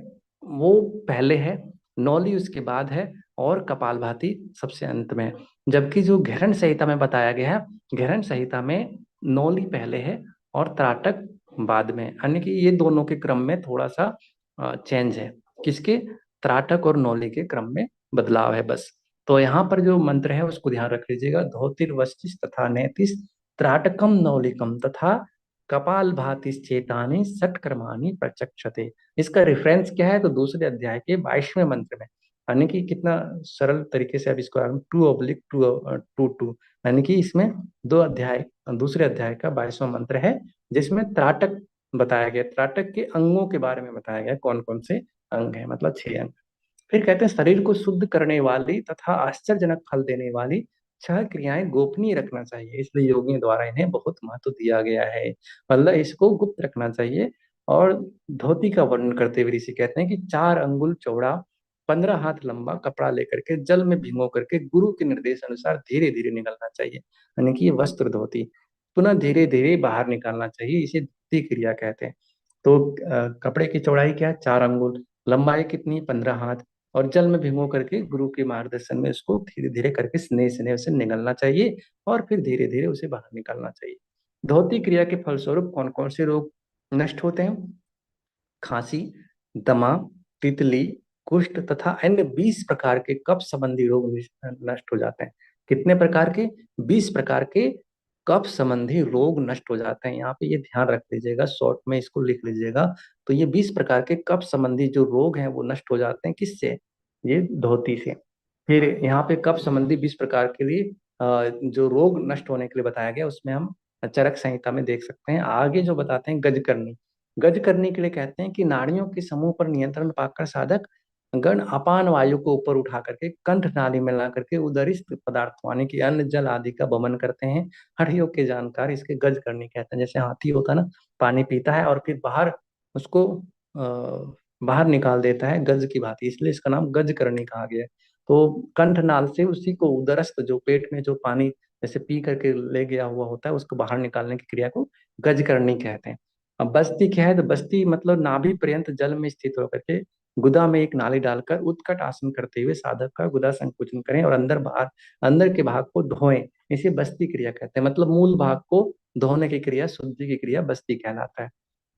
वो पहले है, नौली उसके बाद है और कपालभाति सबसे अंत में। जबकि जो घेरन संहिता में बताया गया है, घेरन संहिता में नौली पहले है और त्राटक बाद में, यानी कि ये दोनों के क्रम में थोड़ा सा चेंज है। किसके, त्राटक और नौली के क्रम में बदलाव है बस। तो यहाँ पर जो मंत्र है उसको ध्यान रख लीजिएगा, धोतिर्वस्तिस तथा नेतिस त्राटकम नौलिकम तथा कपाल भातिस चेतानि सत्कर्माणि प्रचक्षते। इसका रेफरेंस क्या है, तो दूसरे अध्याय के 22वें मंत्र में। यानी कि कितना सरल तरीके से अब इसको 2/2 यानी कि इसमें दो अध्याय, दूसरे अध्याय का 22वां मंत्र है जिसमें त्राटक बताया गया, त्राटक के अंगों के बारे में बताया गया, कौन कौन से अंग है, मतलब 6 अंग। फिर कहते हैं शरीर को शुद्ध करने वाली तथा आश्चर्यजनक फल देने वाली छह क्रियाएं गोपनीय रखना चाहिए, इसलिए योगियों द्वारा इन्हें बहुत महत्व दिया गया है, मतलब इसको गुप्त रखना चाहिए। और धोती का वर्णन करते हुए ऋषि कहते हैं कि 4 अंगुल चौड़ा 15 हाथ लंबा कपड़ा लेकर के जल में भिगो करके गुरु के निर्देश अनुसार धीरे धीरे निकलना चाहिए, यानी कि ये वस्त्र धोती पुनः धीरे धीरे बाहर निकालना चाहिए, इसे धोती क्रिया कहते हैं। तो कपड़े की चौड़ाई क्या है, 4 अंगुल, लंबाई कितनी, 15 हाथ, और जल में भिगो करके गुरु के मार्गदर्शन में उसको धीरे धीरे करके स्नेह स्नेह से निगलना चाहिए और फिर धीरे धीरे उसे बाहर निकालना चाहिए। धोती क्रिया के फलस्वरूप कौन कौन से रोग नष्ट होते हैं, खांसी, दमा, तितली, कुष्ठ तथा अन्य 20 प्रकार के कफ संबंधी रोग नष्ट हो जाते हैं। कितने प्रकार के, 20 प्रकार के कफ संबंधी रोग नष्ट हो जाते हैं। यहाँ पे ये ध्यान रख लीजिएगा, शॉर्ट में इसको लिख लीजिएगा। तो ये 20 प्रकार के कफ संबंधी जो रोग हैं वो नष्ट हो जाते हैं, किससे, ये धोती से। फिर यहाँ पे कफ संबंधी 20 प्रकार के लिए जो रोग नष्ट होने के लिए बताया गया उसमें हम चरक संहिता में देख सकते हैं। आगे जो बताते हैं गज करनी, गज करने के लिए कहते हैं कि नाड़ियों के समूह पर नियंत्रण पाकर साधक गण अपान वायु को ऊपर उठा करके कंठ नाली में ला करके उदरिस्त पदार्थों यानी कि अन्न जल आदि का वमन करते हैं। हठ योग के जानकार इसके गज करनी कहते हैं। जैसे हाथी होता है ना, पानी पीता है और फिर बाहर उसको बाहर निकाल देता है गज की भांति, इसलिए इसका नाम गज करनी कहा गया है। तो कंठ नाल से उसी को उदरस्थ, जो पेट में जो पानी जैसे पी करके ले गया हुआ होता है, उसको बाहर निकालने की क्रिया को गज करनी कहते हैं। अब बस्ती क्या है, तो बस्ती मतलब नाभि पर्यंत जल में स्थित होकर के गुदा में एक नाली डालकर उत्कट आसन करते हुए साधक का गुदा संकुचन करें और अंदर बाहर अंदर के भाग को धोएं, इसे बस्ती क्रिया कहते हैं। मतलब मूल भाग को धोने की क्रिया, शुद्धि की क्रिया बस्ती कहलाता है।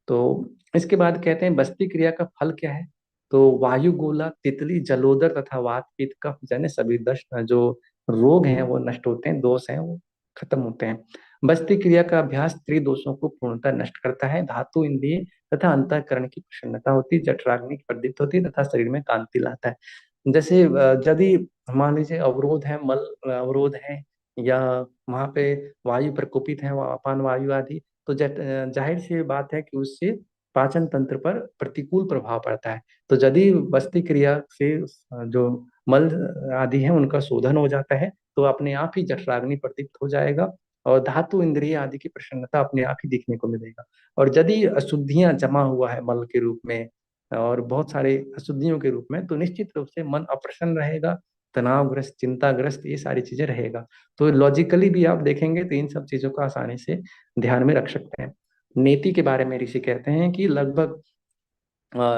तो इसके बाद कहते हैं बस्ती क्रिया का फल क्या है, तो वायु गोला तितली जलोदर तथा वात पित्त कफ जन्य सभी दस्त जो रोग हैं वो नष्ट होते हैं, दोष हैं वो खत्म होते हैं। बस्ती क्रिया का अभ्यास त्रिदोषों को पूर्णतः नष्ट करता है। धातु इंद्रिय तथा अंतःकरण की प्रसन्नता होती है, जठराग्नि प्रदीप्त होती है तथा शरीर में कांति लाता है। जैसे यदि मान लीजिए अवरोध है, मल अवरोध है, या वहां पे वायु प्रकोपित है, अपान वायु आदि, तो जाहिर सी बात है कि उससे पाचन तंत्र पर प्रतिकूल प्रभाव पड़ता है। तो यदि बस्ती क्रिया से जो मल आदि है उनका शोधन हो जाता है, तो अपने आप ही जठराग्नि प्रदीप्त हो जाएगा और धातु इंद्रिय आदि की प्रसन्नता अपने आप ही दिखने को मिलेगा। और यदि अशुद्धियां जमा हुआ है मल के रूप में और बहुत सारे अशुद्धियों के रूप में, तो निश्चित रूप से मन अप्रसन्न रहेगा, तनावग्रस्त, चिंताग्रस्त, ये सारी चीजें रहेगा। तो लॉजिकली भी आप देखेंगे तो इन सब चीजों को आसानी से ध्यान में रख सकते हैं। नेति के बारे में ऋषि कहते हैं कि लगभग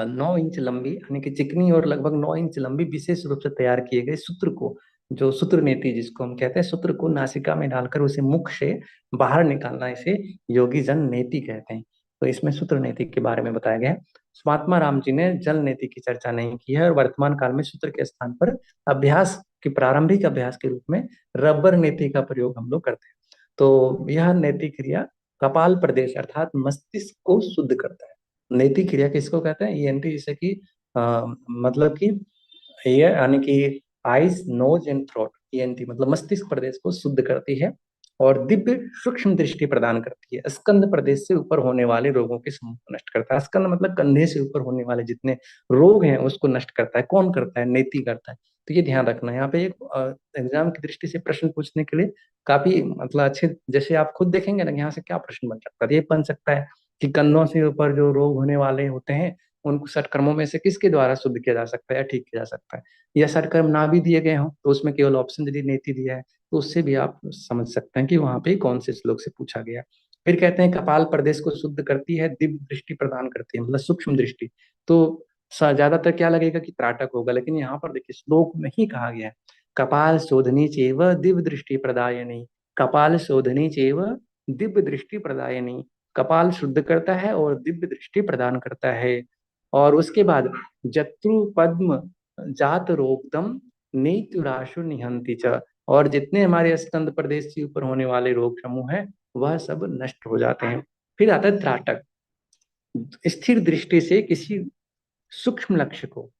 9 इंच लंबी यानी कि चिकनी और लगभग 9 इंच लंबी विशेष रूप से तैयार किए गए सूत्र को, जो सूत्र नेति जिसको हम कहते हैं, सूत्र को नासिका में डालकर उसे मुख से बाहर निकालना, इसे योगी जन नेति कहते हैं। तो इसमें सूत्र नेति के बारे में बताया गया है। महात्मा राम जी ने जल नेति की चर्चा नहीं की है और वर्तमान काल में सूत्र के स्थान पर अभ्यास के प्रारंभिक अभ्यास के रूप में रबर नेति का प्रयोग हम लोग करते हैं। तो यह नेति क्रिया कपाल प्रदेश अर्थात मस्तिष्क को शुद्ध करता है। नेति क्रिया किसको कहते हैं, ईएनटी, जैसे कि मतलब कि ये यानी कि eyes nose and throat, ENT मतलब मस्तिष्क प्रदेश को शुद्ध करती है और दिव्य सूक्ष्म दृष्टि प्रदान करती है। स्कंद प्रदेश से ऊपर होने वाले रोगों के समूह को नष्ट करता है। स्कंद मतलब कंधे से ऊपर होने वाले जितने रोग हैं उसको नष्ट करता है। कौन करता है, नेति करता है। तो ये ध्यान रखना है। यहाँ पे एक एग्जाम की दृष्टि से प्रश्न पूछने के लिए काफी मतलब अच्छे, जैसे आप खुद देखेंगे ना यहाँ से क्या प्रश्न बन सकता है, ये बन सकता है कि कंधों से ऊपर जो रोग होने वाले होते हैं उनको षटकर्मों में से किसके द्वारा शुद्ध किया जा सकता है या ठीक किया जा सकता है। या षटकर्म ना भी दिए गए हों तो उसमें केवल ऑप्शन यदि नेति दिया है तो उससे भी आप समझ सकते हैं कि वहां पे कौन से श्लोक से पूछा गया। फिर कहते हैं कपाल प्रदेश को शुद्ध करती है, दिव्य दृष्टि प्रदान करती है, मतलब सूक्ष्म दृष्टि। तो ज्यादातर क्या लगेगा कि त्राटक होगा, लेकिन यहाँ पर देखिए श्लोक में ही कहा गया है कपाल शोधनी चेव दिव्य दृष्टि प्रदायनी, कपाल शोधनी चेव दिव्य दृष्टि प्रदायनी। कपाल शुद्ध करता है और दिव्य दृष्टि प्रदान करता है। और उसके बाद जत्रु पद्म जात रोगदम नेतुराशु निहंति च, और जितने हमारे स्कंद प्रदेश से ऊपर होने वाले रोग समूह है वह सब नष्ट हो जाते हैं। फिर आता है त्राटक। स्थिर दृष्टि से किसी सूक्ष्म लक्ष्य को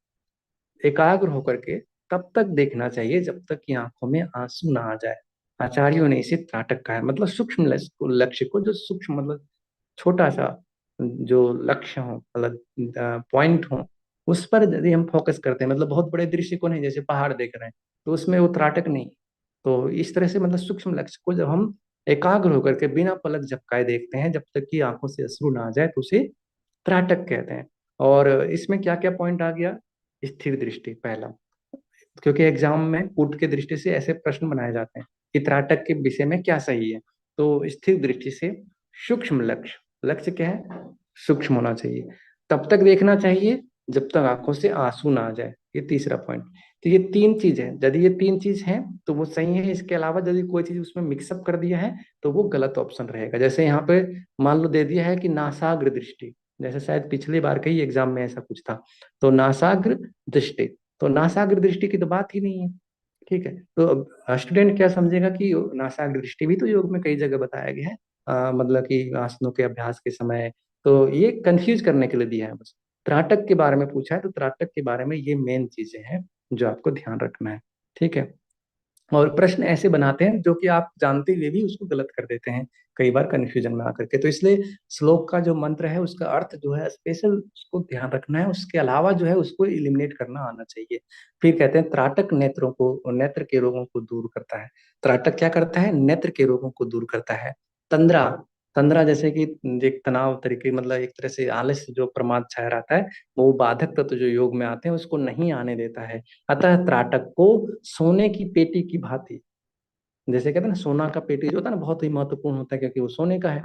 एकाग्र होकर के तब तक देखना चाहिए जब तक कि आंखों में आंसू ना आ जाए। आचार्यों ने इसे त्राटक कहा है। मतलब सूक्ष्म लक्ष्य को, जो सूक्ष्म मतलब छोटा सा जो लक्ष्य हो, मतलब पॉइंट हो, उस पर यदि हम फोकस करते हैं, मतलब बहुत बड़े दृश्य को नहीं, जैसे पहाड़ देख रहे हैं तो उसमें वो त्राटक नहीं। तो इस तरह से मतलब सूक्ष्म लक्ष्य को जब हम एकाग्र होकर के बिना पलक झपकाए देखते हैं जब तक कि आंखों से अश्रु ना आ जाए, तो उसे त्राटक कहते हैं। और इसमें क्या क्या पॉइंट आ गया, स्थिर दृष्टि पहला, क्योंकि एग्जाम में कूट के दृष्टि से ऐसे प्रश्न बनाए जाते हैं कि त्राटक के विषय में क्या सही है। तो स्थिर दृष्टि से सूक्ष्म लक्ष्य, लक्ष्य क्या है, सूक्ष्म होना चाहिए, तब तक देखना चाहिए जब तक आंखों से आंसू ना आ जाए। ये तीसरा पॉइंट। तो ये तीन चीज है, यदि ये तीन चीज है तो वो सही है। इसके अलावा यदि कोई चीज उसमें मिक्सअप कर दिया है तो वो गलत ऑप्शन रहेगा। जैसे यहाँ पे मान लो दे दिया है कि नासाग्र दृष्टि, जैसे शायद पिछली बार के ही एग्जाम में ऐसा कुछ था, तो नासाग्र दृष्टि, तो नासाग्र दृष्टि की तो बात ही नहीं है। ठीक है, तो स्टूडेंट क्या समझेगा कि नासाग्र दृष्टि भी तो योग में कई जगह बताया गया है, मतलब कि आसनों के अभ्यास के समय। तो ये कंफ्यूज करने के लिए दिया है बस। त्राटक के बारे में पूछा है तो त्राटक के बारे में ये मेन चीजें हैं जो आपको ध्यान रखना है। ठीक है, और प्रश्न ऐसे बनाते हैं जो कि आप जानते हुए भी उसको गलत कर देते हैं। कई बार कंफ्यूजन में आकर के। तो इसलिए श्लोक का जो मंत्र है उसका अर्थ जो है स्पेशल उसको ध्यान रखना है, उसके अलावा जो है उसको इलिमिनेट करना आना चाहिए। फिर कहते हैं त्राटक नेत्रों को, नेत्र के रोगों को दूर करता है। त्राटक क्या करता है? नेत्र के रोगों को दूर करता है। तंद्रा, तंद्रा जैसे कि एक तनाव तरीके, मतलब एक तरह से आलस्य जो प्रमाद छाया रहता है, वो बाधक तत्व जो योग में आते हैं उसको नहीं आने देता है। अतः त्राटक को सोने की पेटी की भांति, जैसे कहते हैं ना सोना का पेटी जो होता है ना बहुत ही महत्वपूर्ण होता है क्योंकि वो सोने का है,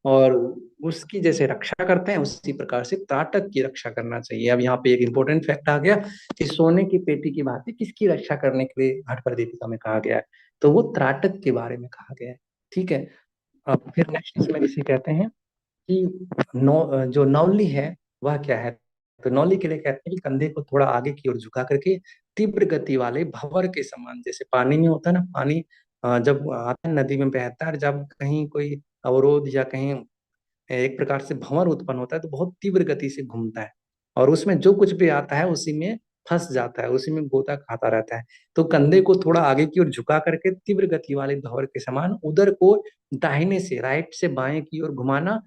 और उसकी जैसे रक्षा करते हैं उसी प्रकार से त्राटक की रक्षा करना चाहिए। अब यहाँ पे एक इंपॉर्टेंट फैक्ट आ गया कि सोने की पेटी की भांति किसकी रक्षा करने के लिए हठ पर दीपिका में कहा गया है, तो वो त्राटक के बारे में कहा गया है। ठीक है। अब फिर नेक्स्ट इसमें इसे कहते हैं कि जो नौली है वह क्या है? तो नौली के लिए कहते हैं कि कंधे को थोड़ा आगे की ओर झुका करके तीव्र गति वाले भंवर के समान, जैसे पानी में होता है ना, पानी जब आता है नदी में बहता है और जब कहीं कोई अवरोध या कहीं एक प्रकार से भंवर उत्पन्न होता है तो बहुत तीव्र गति से घूमता है, और उसमें जो कुछ भी आता है उसी में फंस जाता है, उसी में गोता खाता रहता है। तो कंधे को थोड़ा आगे की ओर झुका करके तीव्र गति वाले भंवर के समान उदर को दाहिने से, राइट से बाएं की ओर घुमाना,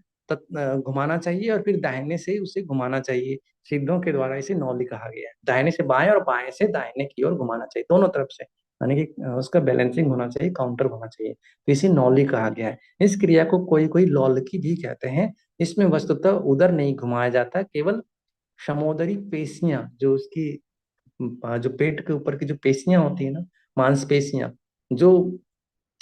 घुमाना चाहिए, और फिर दाहिने से उसे घुमाना चाहिए। सिद्धों के द्वारा इसे नौली कहा गया है। दाहिने से बाएं और बाएं से दाहिने की ओर घुमाना चाहिए, दोनों तरफ से, यानी कि उसका बैलेंसिंग होना चाहिए, काउंटर होना चाहिए, तो इसे नौली कहा गया है। इस क्रिया को कोई कोई लौलकी भी कहते हैं। इसमें वस्तुतः उदर नहीं घुमाया जाता, केवल क्षमोदरी पेशियां, जो उसकी जो पेट के ऊपर की जो पेशियां होती है ना, मांसपेशियां, जो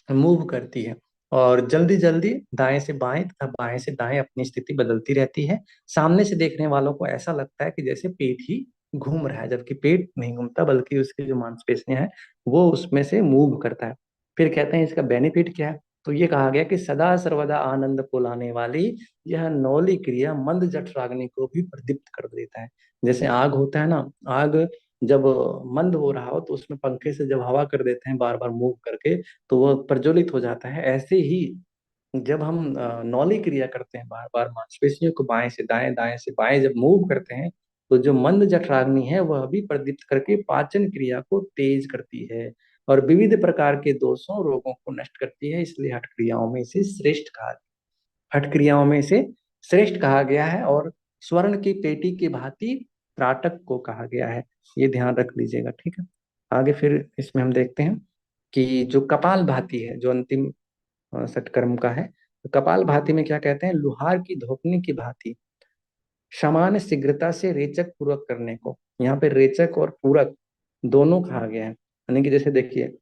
मूव करती है, और जल्दी जल्दी दाएं से बाएं तथा बाएं से दाएं अपनी स्थिति बदलती रहती है। सामने से देखने वालों को ऐसा लगता है कि जैसे पेट ही घूम रहा है, जबकि पेट नहीं घूमता बल्कि उसकी जो मांसपेशियां हैं वो उसमें से मूव करता है। फिर कहते हैं इसका बेनिफिट क्या है? तो ये कहा गया कि सदा सर्वदा आनंद को लाने वाली यह नौली क्रिया मंद जठराग्नि को भी प्रदीप्त कर देता है। जैसे आग होता है ना, आग जब मंद हो रहा हो तो उसमें पंखे से जब हवा कर देते हैं बार बार मूव करके, तो वह प्रज्वलित हो जाता है। ऐसे ही जब हम नौली क्रिया करते हैं बार बार मांसपेशियों को बाएं से दाएं, दाएं से बाएं जब मूव करते हैं, तो जो मंद जठराग्नि है वह भी प्रदीप्त करके पाचन क्रिया को तेज करती है और विविध प्रकार के दोषों रोगों को नष्ट करती है। इसलिए हठ क्रियाओं में इसे श्रेष्ठ कहा, हठ क्रियाओं में इसे श्रेष्ठ कहा गया है, और स्वर्ण की पेटी की भांति त्राटक को कहा गया है। ये ध्यान रख लीजिएगा, ठीक है। आगे फिर इसमें हम देखते हैं कि जो कपाल भाती है, जो अंतिम सटकर्म का है, तो कपाल भाती में क्या कहते हैं? लोहार की धोपनी की भांति समान शीघ्रता से रेचक पूरक करने को, यहाँ पे रेचक और पूरक दोनों कहा गया है। यानी कि जैसे देखिए,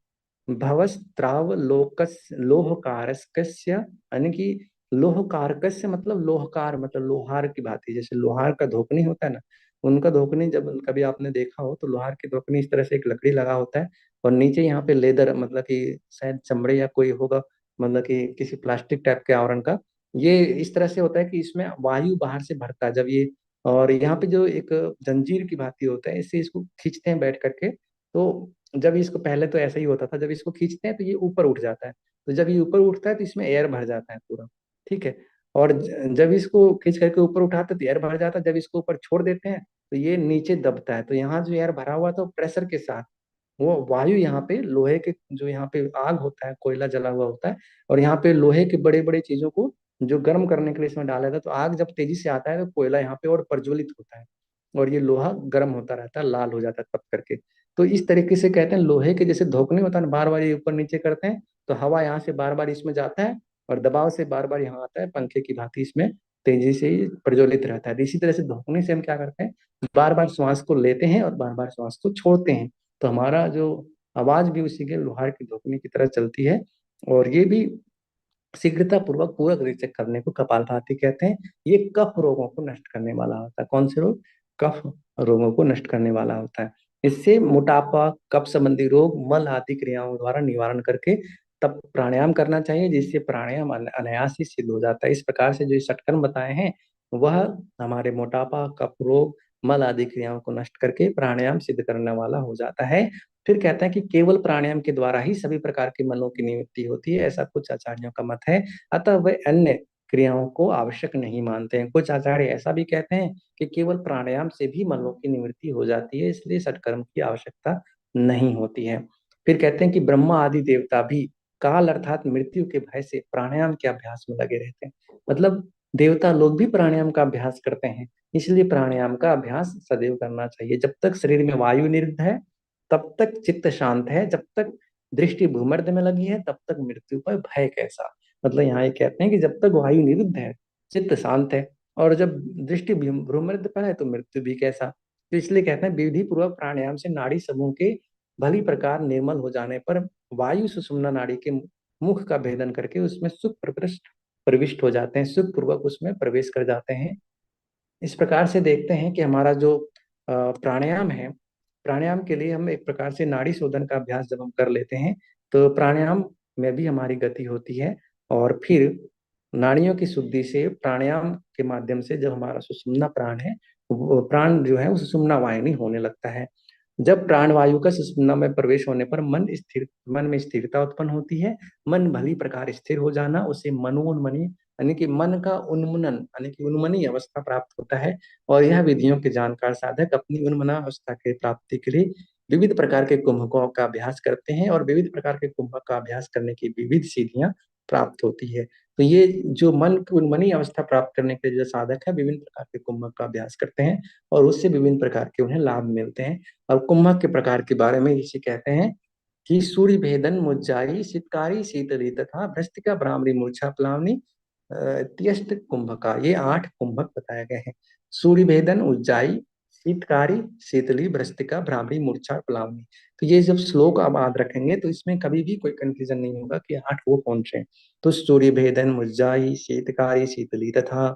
भवस्त्राव लोकस लोहकारस्य, यानी कि लोहकारकस्य मतलब लोहकार, मतलब लोहार की भांति, जैसे लोहार का धोकनी होता है ना, उनका धोकनी जब कभी आपने देखा हो तो लोहार की धोकनी इस तरह से एक लकड़ी लगा होता है, और नीचे यहाँ पे लेदर, मतलब कि शायद चमड़े या कोई होगा, मतलब कि किसी प्लास्टिक टाइप के आवरण का, ये इस तरह से होता है कि इसमें वायु बाहर से भरता है जब ये, और यहाँ पे जो एक जंजीर की भांति होता है, इससे इसको खींचते हैं बैठ करके। तो जब इसको, पहले तो ऐसा ही होता था, जब इसको खींचते हैं तो ये ऊपर उठ जाता है, तो जब ये ऊपर उठता है तो इसमें एयर भर जाता है पूरा, ठीक है। और जब इसको खींच करके ऊपर उठाते हैं तो एयर भर जाता है, जब इसको ऊपर छोड़ देते हैं तो ये नीचे दबता है। तो यहाँ जो एयर भरा हुआ था प्रेशर के साथ वो वायु यहाँ पे लोहे के, जो यहाँ पे आग होता है, कोयला जला हुआ होता है, और यहाँ पे लोहे के बड़े बड़े चीजों को जो गर्म करने के लिए इसमें डाला था, तो आग जब तेजी से आता है तो कोयला यहाँ पे और प्रज्वलित होता है, और ये लोहा गर्म होता रहता है, लाल हो जाता है तप करके। तो इस तरीके से कहते हैं लोहे के जैसे धोखने होता है ना, बार बार ये ऊपर नीचे करते हैं तो हवा यहाँ से बार बार इसमें जाता है, और दबाव से बार बार यहाँ आता है, पंखे की भांति इसमें तेजी से ही प्रज्वलित रहता है। इसी तरह से धोखने से हम क्या करते हैं, बार बार श्वास को लेते हैं और बार बार श्वास को छोड़ते हैं, तो हमारा जो आवाज भी उसी के लोहार की धोखने की तरह चलती है। और ये भी शीघ्रता पूर्वक पूरक रेचक करने को कपालभाति कहते हैं। ये कफ रोगों को नष्ट करने वाला होता है। कौन से रोग? कफ रोगों को नष्ट करने वाला होता है। इससे मोटापा, कफ संबंधी रोग, मल आदि क्रियाओं द्वारा निवारण करके तब प्राणायाम करना चाहिए, जिससे प्राणायाम अनायास ही सिद्ध हो जाता है। इस प्रकार से जो षटकर्म बताए हैं वह हमारे मोटापा, कफ रोग, मल आदि क्रियाओं को नष्ट करके प्राणायाम सिद्ध करने वाला हो जाता है। फिर कहते हैं कि केवल प्राणायाम के द्वारा ही सभी प्रकार के मलों की निवृत्ति होती है, ऐसा कुछ आचार्यों का मत है। अतः वे अन्य क्रियाओं को आवश्यक नहीं मानते हैं। कुछ आचार्य ऐसा भी कहते हैं कि केवल प्राणायाम से भी मलों की निवृत्ति हो जाती है, इसलिए सत्कर्म की आवश्यकता नहीं होती है। फिर कहते हैं कि ब्रह्मा आदि देवता भी काल अर्थात मृत्यु के भय से प्राणायाम के अभ्यास में लगे रहते हैं। मतलब देवता लोग भी प्राणायाम का अभ्यास करते हैं, इसलिए प्राणायाम का अभ्यास सदैव करना चाहिए। जब तक शरीर में वायु निरुद्ध है तब तक चित्त शांत है, जब तक दृष्टि भूमध्य में लगी है तब तक मृत्यु पर भय कैसा। मतलब यहाँ ये कहते हैं कि जब तक वायु निरुद्ध है, चित्त शांत है, और जब दृष्टि भ्रूमध्य पर है तो मृत्यु भी कैसा। तो इसलिए कहते हैं विधि पूर्वक प्राणायाम से नाड़ी समूह के भली प्रकार निर्मल हो जाने पर वायु सुषुम्ना नाड़ी के मुख का भेदन करके उसमें सुख प्रविष्ट हो जाते हैं, सुख पूर्वक उसमें प्रवेश कर जाते हैं। इस प्रकार से देखते हैं कि हमारा जो प्राणायाम है, प्राणायाम के लिए हम एक प्रकार से नाड़ी शोधन का अभ्यास जब हम कर लेते हैं तो प्राणायाम में भी हमारी गति होती है, और फिर नाड़ियों की शुद्धि से प्राणायाम के माध्यम से जब हमारा सुषुम्ना प्राण है, वो प्राण जो है वो सुषुम्ना वाहिनी होने लगता है। जब प्राण वायु का सुषुम्ना में प्रवेश होने पर मन में स्थिरता उत्पन्न होती है। मन भली प्रकार स्थिर हो जाना उसे मनोन्मनी यानी कि मन का उन्मूलन यानी कि उन्मनी अवस्था प्राप्त होता है। और यह विधियों के जानकार साधक अपनी उन्मना अवस्था के प्राप्ति के लिए विविध प्रकार के कुंभकों का अभ्यास करते हैं, और विविध प्रकार के कुंभक का अभ्यास करने की विविध सिद्धियां प्राप्त होती है। तो ये जो मन की उन्मनी अवस्था प्राप्त करने के जो साधक है विभिन्न प्रकार के कुंभक का अभ्यास करते हैं, और उससे विभिन्न प्रकार के उन्हें लाभ मिलते हैं। और कुंभक के प्रकार के बारे में इसे कहते हैं कि सूर्य भेदन मुज्जाई शीतकारी शीतली तथा भ्रष्टिका भ्रामरी मूर्छा प्लावनी त्यष्ट कुंभका, ये 8 कुंभक बताए गए हैं। सूर्य भेदन उज्जाई शीतकारी शीतली भ्रष्टिका भ्रामरी मूर्छा प्लावनी। तो ये जब श्लोक आप याद रखेंगे तो इसमें कभी भी कोई कंफ्यूजन नहीं होगा कि 8 वो कौन से हैं। तो सूर्य भेदन मुज्जाई शीतकारी शीतली तथा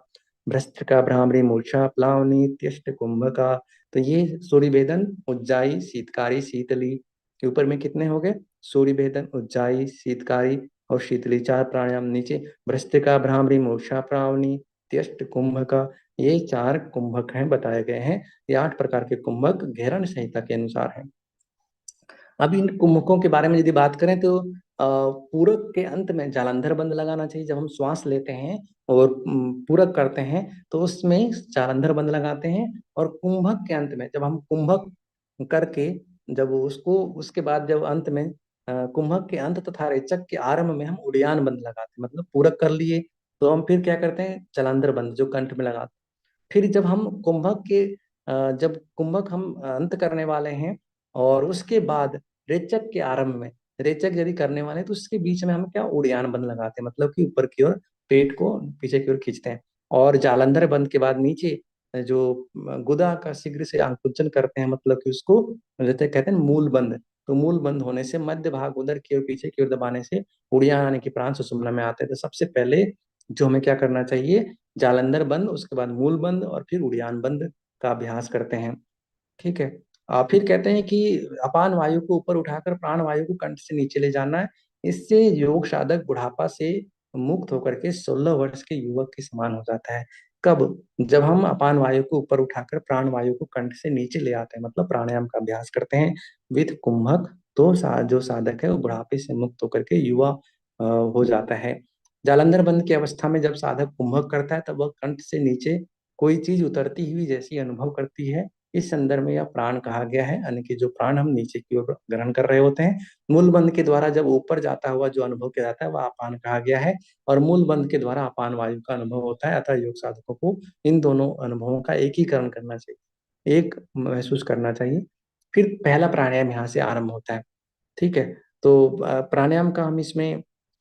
भ्रष्टिका भ्रामरी मूर्छा प्लावनी त्यष्ट कुंभका। तो ये सूर्य भेदन उज्जाई शीतकारी शीतली के ऊपर में कितने हो गए, सूर्य भेदन उज्जाई शीतकारी और शीतली 4 प्राणायाम नीचे, भ्रष्टिका भ्रामरी मूर्छा प्रावनी त्यष्ट कुंभका, ये 4 कुंभक हैं बताए गए हैं। ये 8 प्रकार के कुंभक घेरण संहिता के अनुसार हैं। अब इन कुंभकों के बारे में यदि बात करें तो पूरक के अंत में जालंधर बंद लगाना चाहिए। जब हम श्वास लेते हैं और पूरक करते हैं तो उसमें जालंधर बंद लगाते हैं, और कुंभक के अंत में जब हम कुंभक करके जब उसको उसके बाद जब अंत में कुंभक के अंत तथा रेचक के आरंभ में हम उड़ियान बंद लगाते हैं। मतलब पूरक कर लिए तो हम फिर क्या करते हैं, जालंधर बंद जो कंठ में लगाते हैं। फिर जब हम कुंभक के जब कुंभक हम अंत करने वाले हैं और उसके बाद रेचक के आरंभ में, रेचक यदि करने वाले हैं तो उसके बीच में हम क्या उड़ियान बंद लगाते हैं, मतलब कि ऊपर की ओर पेट को पीछे की ओर खींचते हैं। और जालंधर बंद के बाद नीचे जो गुदा का शीघ्र से आकुंचन करते हैं, मतलब कि उसको जैसे कहते हैं मूल बंद। तो मूल बंद होने से मध्य भाग उधर की ओर पीछे की ओर दबाने से उड़ियान आने की प्राण सुषुम्ना में आते हैं। तो सबसे पहले जो हमें क्या करना चाहिए, जालंधर बंद, उसके बाद मूल बंद और फिर उड़ियान बंद का अभ्यास करते हैं। ठीक है। फिर कहते हैं कि अपान वायु को ऊपर उठाकर प्राण वायु को कंठ से नीचे ले जाना है। इससे योग साधक बुढ़ापा से मुक्त होकर के 16 वर्ष के युवक के समान हो जाता है। कब, जब हम अपान वायु को ऊपर उठाकर प्राण वायु को कंठ से नीचे ले आते हैं, मतलब प्राणायाम का अभ्यास करते हैं विद कुंभक, तो जो साधक है वो बुढ़ापे से मुक्त होकर के युवा हो जाता है। जालंधर बंद की अवस्था में जब साधक कुंभक करता है तब वह कंठ से नीचे कोई चीज उतरती हुई जैसी अनुभव करती है। इस संदर्भ में यह प्राण कहा गया है, यानी कि जो प्राण हम नीचे की ओर ग्रहण कर रहे होते हैं। मूल बंद के द्वारा जब ऊपर जाता हुआ जो अनुभव किया जाता है वह अपान कहा गया है, और मूल बंद के द्वारा अपान वायु का अनुभव होता है। अतः योग साधकों को इन दोनों अनुभवों का एकीकरण करना चाहिए, एक महसूस करना चाहिए। फिर पहला प्राणायाम यहाँ से आरंभ होता है। ठीक है। तो प्राणायाम का हम इसमें